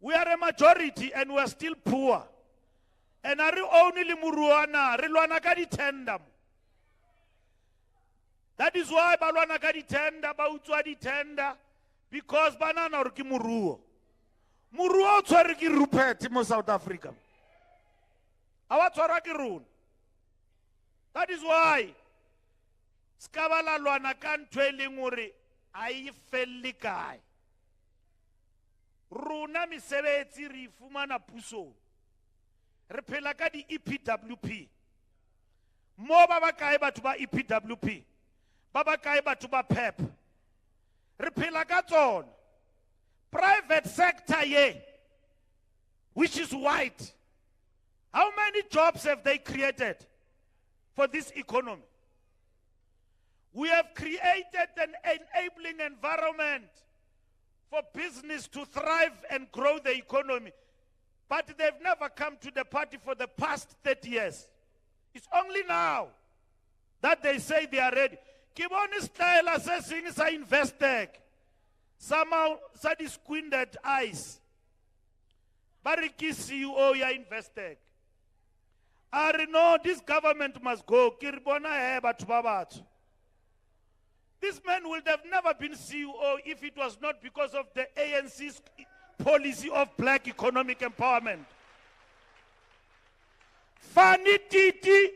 We are a majority and we are still poor. And are only muruana, rilwana ka di tender. That is why balwana ka di tender, ba utswa di tender, because banana or ki muruo. Muruo tsware ki Rupert mo South Africa. Awa tswara ki run. That is why skabala lwana ka ntwe e leng hore a e felle kae. Runa mesebetsi re fumana puso. Re phela ka di EPWP. Mo ba kae batho ba EPWP. Ba kae batho ba PEP. Re phela ka tsona. Private sector ye, which is white. How many jobs have they created for this economy? We have created an enabling environment for business to thrive and grow the economy. But they've never come to the party for the past 30 years. It's only now that they say they are ready. Kiboni style assessing sa Investec. Somehow, sa di squinted eyes. Bariki CEO ya Investec. I know this government must go. Kiribona heba tubabat. This man would have never been CEO if it was not because of the ANC's policy of black economic empowerment. Fani Titi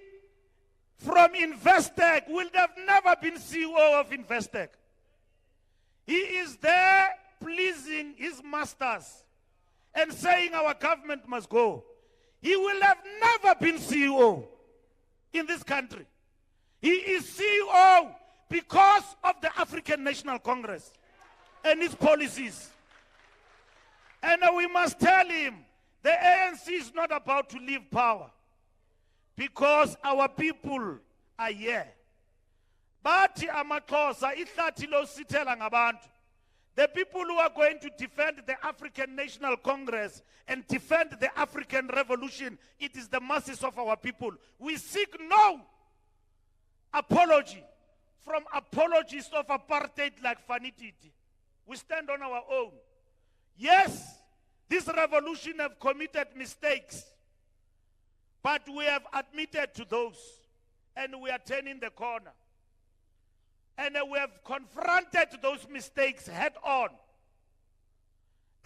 from Investec would have never been CEO of Investec. He is there pleasing his masters and saying our government must go. He will have never been CEO in this country. He is CEO because of the African National Congress and its policies. And we must tell him the ANC is not about to leave power because our people are here. Bathi amaXhosa ihlathi lo sithela ngabantu. The people who are going to defend the African National Congress and defend the African Revolution, it is the masses of our people. We seek no apology from apologists of apartheid like Fanititi. We stand on our own. Yes, this revolution have committed mistakes, but we have admitted to those, and we are turning the corner. And we have confronted those mistakes head on.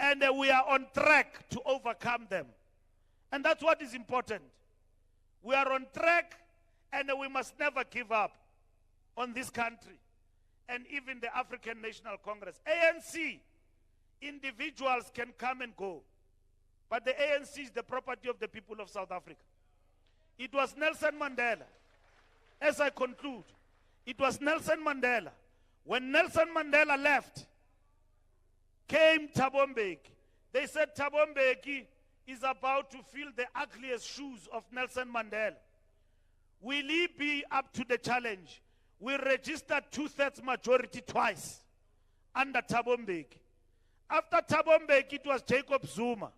And we are on track to overcome them. And that's what is important. We are on track, and we must never give up on this country. And even the African National Congress. ANC, individuals can come and go. But the ANC is the property of the people of South Africa. It was Nelson Mandela. As I conclude, it was Nelson Mandela. When Nelson Mandela left, came Thabo Mbeki. They said Thabo Mbeki is about to fill the ugliest shoes of Nelson Mandela. Will he be up to the challenge? We registered 2/3 majority twice under Thabo Mbeki. After Thabo Mbeki, it was Jacob Zuma.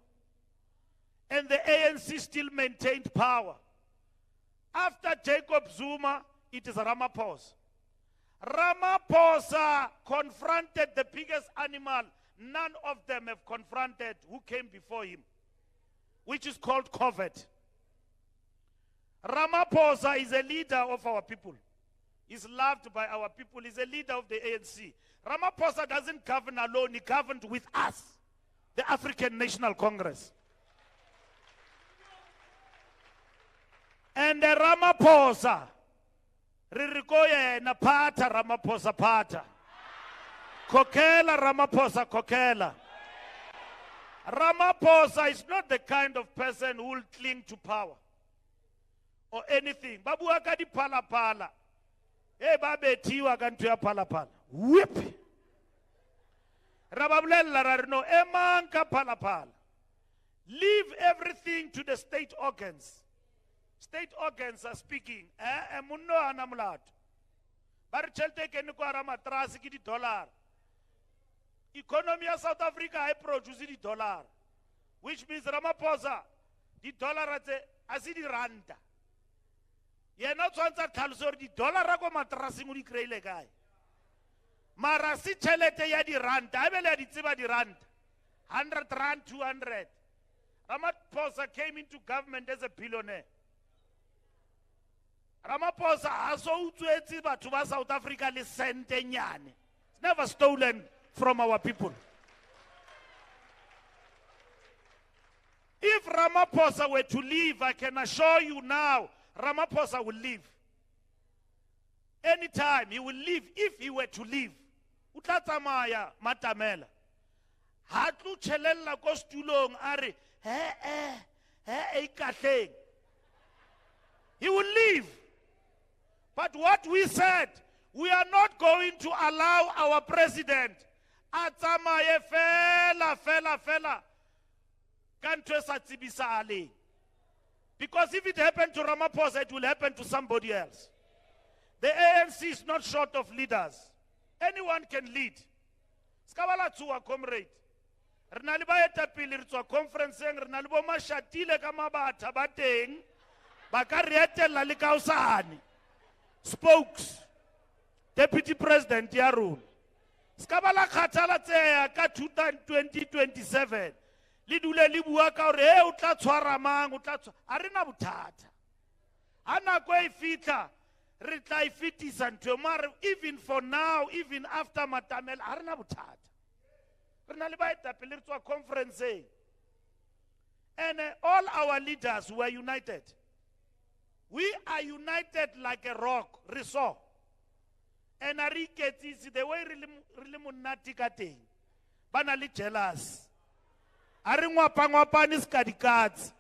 And the ANC still maintained power. After Jacob Zuma, it is Ramaphosa. Ramaphosa confronted the biggest animal none of them have confronted who came before him, which is called COVID. Ramaphosa is a leader of our people. He's loved by our people. He's a leader of the ANC. Ramaphosa doesn't govern alone. He governed with us, the African National Congress. And Ramaphosa, Ririkoye na pata Ramaphosa pata. Kokela Ramaphosa kokela. Ramaphosa is not the kind of person who will cling to power or anything. Babu akadi pala pala. Eh babe tiwa kantu ya pala pala. Whip. Rababulela rarino emanka pala pala. Leave everything to the state organs. State organs are speaking. Munno anamlat. Bar chelte ke niko aramatrasi ki di dollar. Economy of South Africa I produce the dollar, which means Ramaphosa the dollar as the randa. Ye not tsantsa tlhalosori di dollar go matrasi mo di kreile kae. Mara si chelete ya di randa, a bele di tseba di randa. 100 rand, 200. Ramaphosa came into government as a billionaire. Ramaphosa also utswetsi batho ba South Africa le sente nyane. It's never stolen from our people. If Ramaphosa were to leave, I can assure you now, Ramaphosa will leave. Anytime he will leave, if he were to leave. Utlatsamaya matamela. Hatlu chelella ko stulong are ikatleng. He will leave. But what we said, we are not going to allow our president atsamaye fela kantwe sa Tshepisa ale. Because if it happened to Ramaphosa, it will happen to somebody else. The ANC is not short of leaders. Anyone can lead. Skabala tsuwa comrade. Rena le baetapele re tswa conferenceng rena le bo mashatile ka mabatha ba teng ba ka re etella le kaosane. Spokes, Deputy President ya rona. Skabala khatala tseya ka 2027. Li dule li bua ka hore o tla tshwara mang o tla a rena bothata. Ana go e fitla re tla e fitisa ntwe mara even for now, even after Matamela a rena bothata. Rena le baetapele re tswa conferenceng. And all our leaders were united. We are united like a rock, riso. And Ariketisi, the way really munati kate, banali jealous. Aringwa pangwapanis kadikats,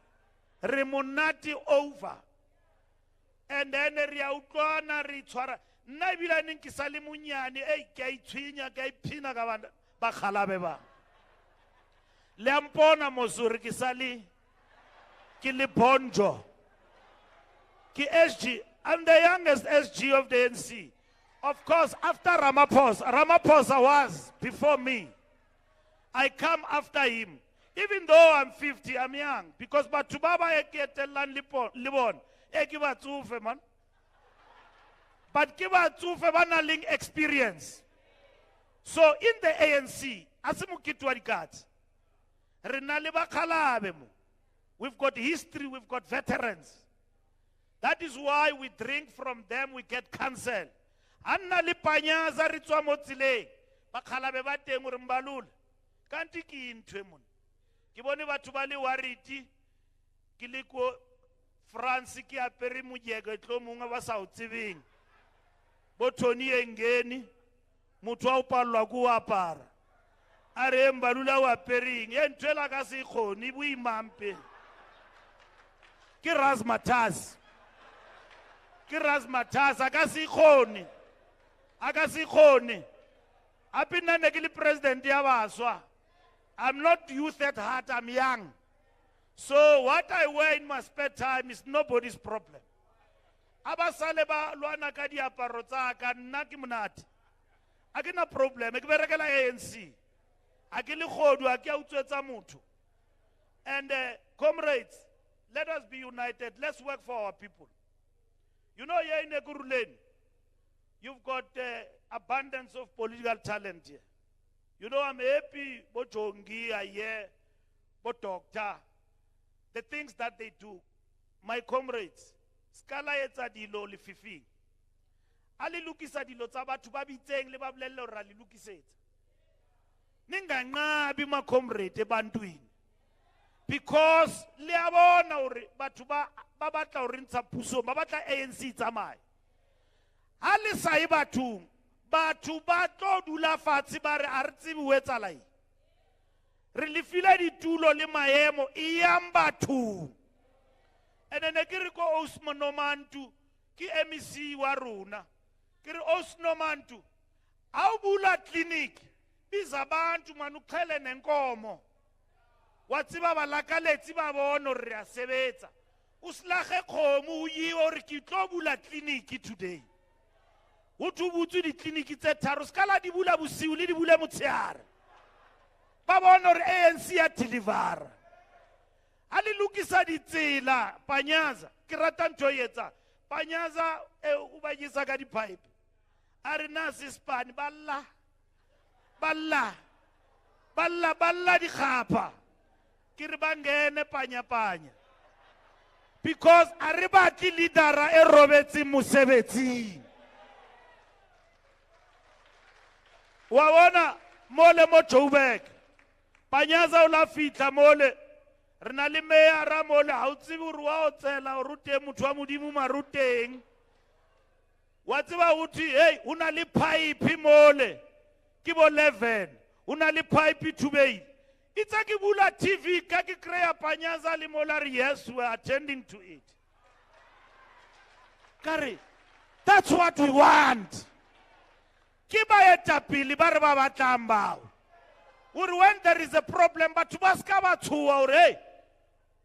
remunati over. And then Riautwana Ritzwara. nna ebile neng ke sa le monyane ke a itshwenya ke a iphina ka bana ba kgalabe ba le a mpona mosore ke sa le ke le bonjo ke SG. I'm the youngest SG of the ANC. Of course, after Ramaphosa was before me. I come after him. Even though I'm 50, I'm young. Because batho ba ba eketelang le bona ke batsofe man. But ke batsofe ba na leng experience. So in the ANC, ase mokete wa dikatse, re na le bakgalabe mo. We've got history, we've got veterans. That is why we drink from them, we get counsel. Anna le panyaza re tswa mo tseleng, bakgalabe ba teng gore Mbalula. Kanti ke ntwe mona. Ke bone batho ba le wariti, ke le ko France ke apere mojeko tlo mongwe ba sa o tsebeng. Bo Tony Engeni, motho wa o pallwa go apara. A re Mbalula o apereng, e ntwela ka se kgone boimampe. Ke Razmataz. Ke Razmataz aka se kgone. Aka se kgone. Ape nna ne ke le president ya baswa. I'm not youth at heart, I'm young. So what I wear in my spare time is nobody's problem. Abasale ba lwana ka diaparo tsa ka nna ke monate. A ke na problem, ke berekela ANC. A ke le khodu a ke a utswetsa motho. And comrades, let us be united. Let's work for our people. You know, here in Ekurhuleni, you've got abundance of political talent here. You know, I'm happy, bo Jongi, Aye, bo Doctor, the things that they do. My comrades, skala etsa dilo le fifi. Ali lukisa dilo tsa batho ba bitseng le ba bolelle hore ali lukisetsa. Ninga ngabi ma comrade ebantwini. Because le a bona hore batho ba batla hore ntsha puso, ba batla ANC tsamaye. Ha le sa e bathong, batho ba tlo dula fatshe ba re a re tsebe ho etsala eng. Re lefile ditulo le maemo e yang bathong. Ene ne ke re ko Osman Nomantu ke MEC wa rona. Ke re Osman Nomantu a o bula clinic biza abantu manuqhele nenkomo. Watsiba ba lakaletsi ba bona re a sebetsa. Uslage khomo o yiwe hore ke tlo bula clinic today. Ho tubutse di clinic tse tharo skala di bula bosiu le di bula motshehare. Ba bona hore ANC ya deliver. Ali lukisa ditsela panyaza ke rata ntho yetsa panyaza o ba yisa ka di pipe. Are na sispani balla di khapa. Ke re bangene panya. Because a re batli leadera e robetse mosebetsing. Wa bona mole mo Joburg. Panyaza o la fitla mole. Re na le meya mole ha o tsebe hore wa o tsela o rute motho wa modimo maruteng. Wa tseba uthi hey una le pipe mole. Ke bo 11. Una le pipe thubei. It's like bula TV kaki kreya panyaza le molari. Yes, we are attending to it. Kari, that's what we want. Kiba etapili barba batambao. When there is a problem, but tubaska batuwa ore.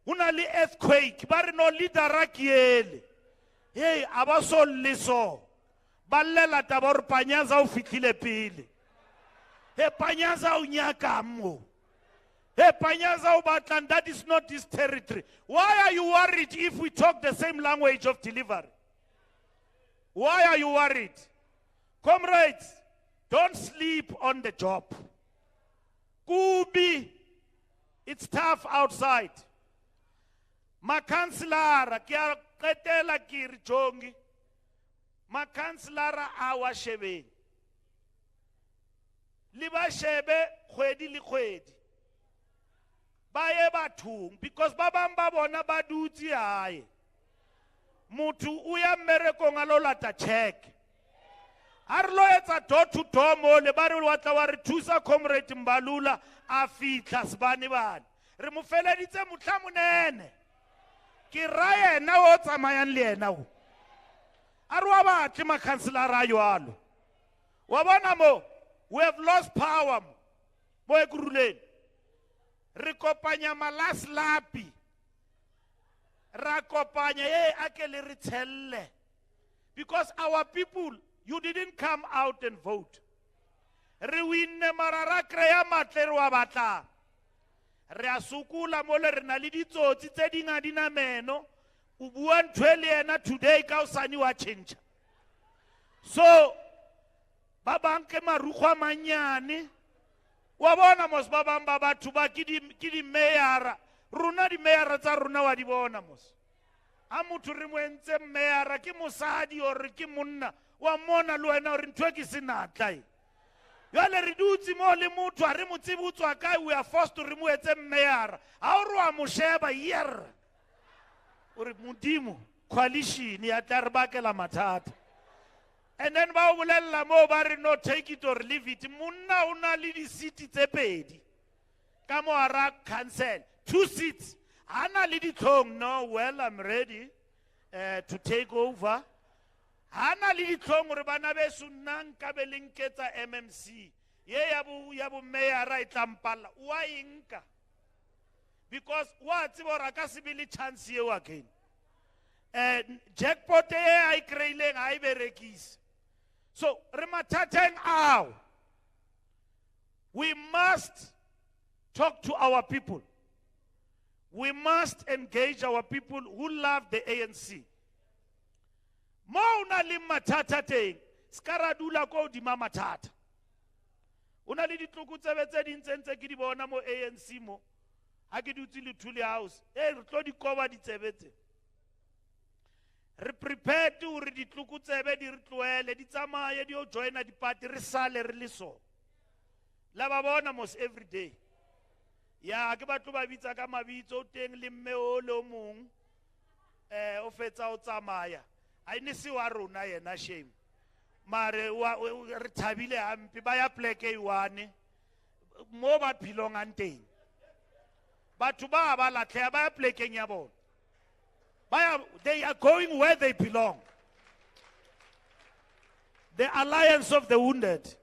Unali earthquake, bari no leader rakiele. Hey, abaso liso. Balela tabor panyaza u Fikile pili. Hey, panyaza u nyakamo. Hey, panyaza u batlan, that is not his territory. Why are you worried if we talk the same language of delivery? Why are you worried? Comrades, don't sleep on the job. Kubi, it's tough outside. Makanselara, kia qetela kiri jongi. Makanselara awa shebe. Liba shebe khwedi li khwedi. Baye bathung, because babamba bona baduti haye. Mutu uya mmereko ngalolata check. Arlo etsa door to door mole ba re watla wa re thusa comrade Mbalula a fitla sibane bane. Re mo feleditse motla monene. Ke ra yena o tsamayang le yena o. Arwa batle makhanselara a jwalo. Wa bona mo, we have lost power mo Ekurhuleni. Re kopanya malaslapi. Ra kopanya akele re tshelle. Because our people, you didn't come out and vote. Re winne marara kreya matle wa batla. Re a sukula mo le re na le ditsotsi tse dinga dina meno. O bua ntho le ena today ka osane wa change. So ba bang ke marugo a manyane. Wa bona mos ba bang ba batho ba ke di mayor. Runa di mayor tsa runa wa di bona mos. A motho re mo entse mayor ke mosadi or ke monna wa mona le wena re ntwe ke senatla e. Yale re dutse mo le motho a re mo tsibutswa kae we are forced to remove etse mayor. A o re wa mo sheba yer. Ore modimo coalition ya tla re bakela mathata. And then ba o bolella mo ba re no take it or leave it. Monna o na le di seat tse pedi. Ka mo ara cancel 2 seats. Ana le di tlhong no well I'm ready to take over. Ana le di tlhong re bana be sunnang ka be linketsa MMC. Ye ya bu mayor ra itlampala wa inka. Because what tsibora ka se be le chance ye wa again. Jackpot e ai kreileng ai berekis. So re mathateng ao. We must talk to our people. We must engage our people who love the ANC. Mo una le mathata teng, skara dula ko di mama mathata. Una le ditloko tsebe tse dintsentse ke di bona mo ANC mo. Ha ke dutse le Thuli House. Re tlo di koba di tsebetse. Re prepare to re ditloko tsebe di re tloele di tsamaye di o joina di party re sale re le so. La ba bona mos every day. Ya ke batlo ba bitsa ka mabitso teng le mme o le mong o fetsa o tsamaya. A ine se wa rona yena shame. Mare re thabile hampe ba ya pleke iwane mo ba philong anteng. Batho ba ba latlhe ba ya plekeng ya bona. They are going where they belong. The alliance of the wounded.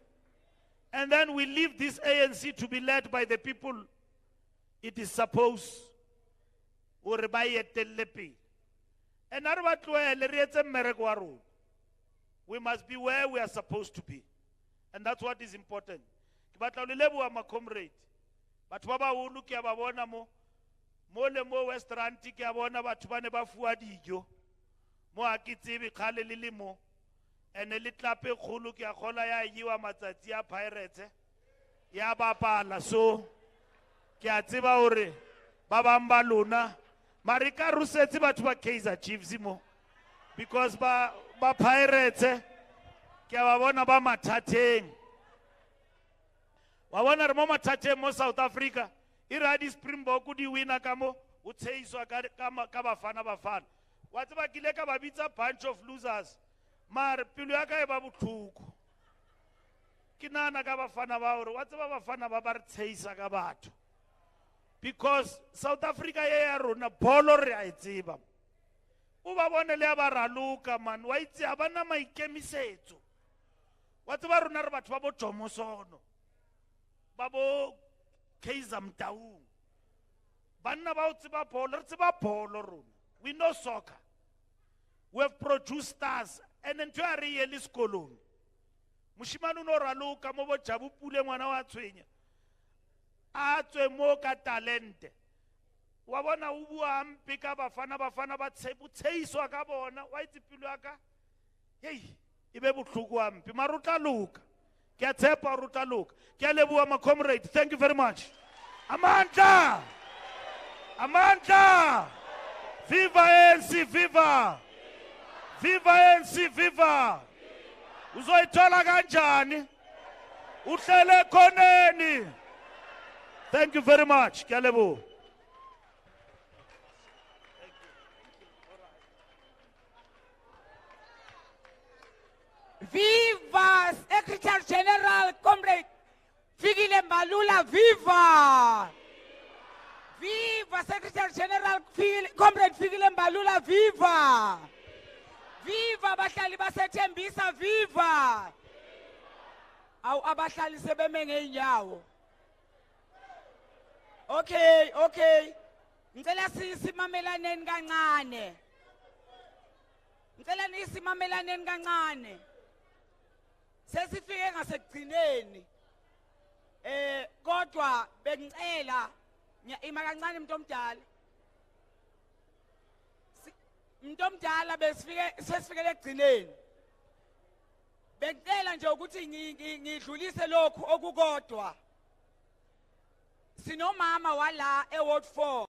And then we leave this ANC to be led by the people it is supposed or by a telepi. And we must be where we are supposed to be. And that's what is important. But my comrade. But baba ulu ke ba bona mo le mo Western ke bona batho ba ne ba fuwa dijo mo a ke tsebe khale le limo ene le tlape khulu ke a khola ya yiwa matsatsi ya pirates ya bapala so ke a tseba hore ba bamba lona mari ka rusetse batho ba Kaizer Chiefs mo because ba pirates ke ba bona ba mathateng wa bona re mo mathateng mo South Africa ira di Springbok di wina ka mo o tsheiswa ka bafana wa tseba kile ka ba bitsa bunch of losers mare pelo ya ka e ba botlhoko ke nana ka bafana ba hore wa tseba bafana ba re tsheisa ka batho because South Africa ye ya rona bolo re a tseba o ba bone le ba raluka man wa itse abana maikemisetso wa tseba rona re batho ba bo Jomosono ba bo Kaizer Mtaung banna ba o tseba bolo re tseba bolo rona we know soccer we have produced stars and ntwe a re yele sekolong moshimane no raluka mo bo Jabu Pule ngwana wa tshwenya a tswe mo ka talente wa bona o bua ampe ka bafana ba tsheiswa ka bona wa itsipilo aka hey ibe botlhoko ampe marutla luka ke a tshepa rutla luka ke a leboa ma comrade thank you very much amandla viva ANC viva ANC viva uzoyithola kanjani uhlele khoneni thank you very much ke a leboa Viva Secretary General Comrade Fikile Mbalula, viva! Viva Secretary General Comrade Fikile Mbalula, viva! Viva abahlali baseThembisa, viva. Awu abahlali sebeme ngeenyawo. Okay. Ngicela simamelaneni kancane. Ngicela nisimamelaneni kancane. Sesifike ngasekugcineni. Kodwa bengicela ima kancane umuntu omdala. Umuntu omdala sesifike ekugcineni. Bengicela nje ukuthi ngidlulise lokhu okukodwa. Sinomama wala eWard 4.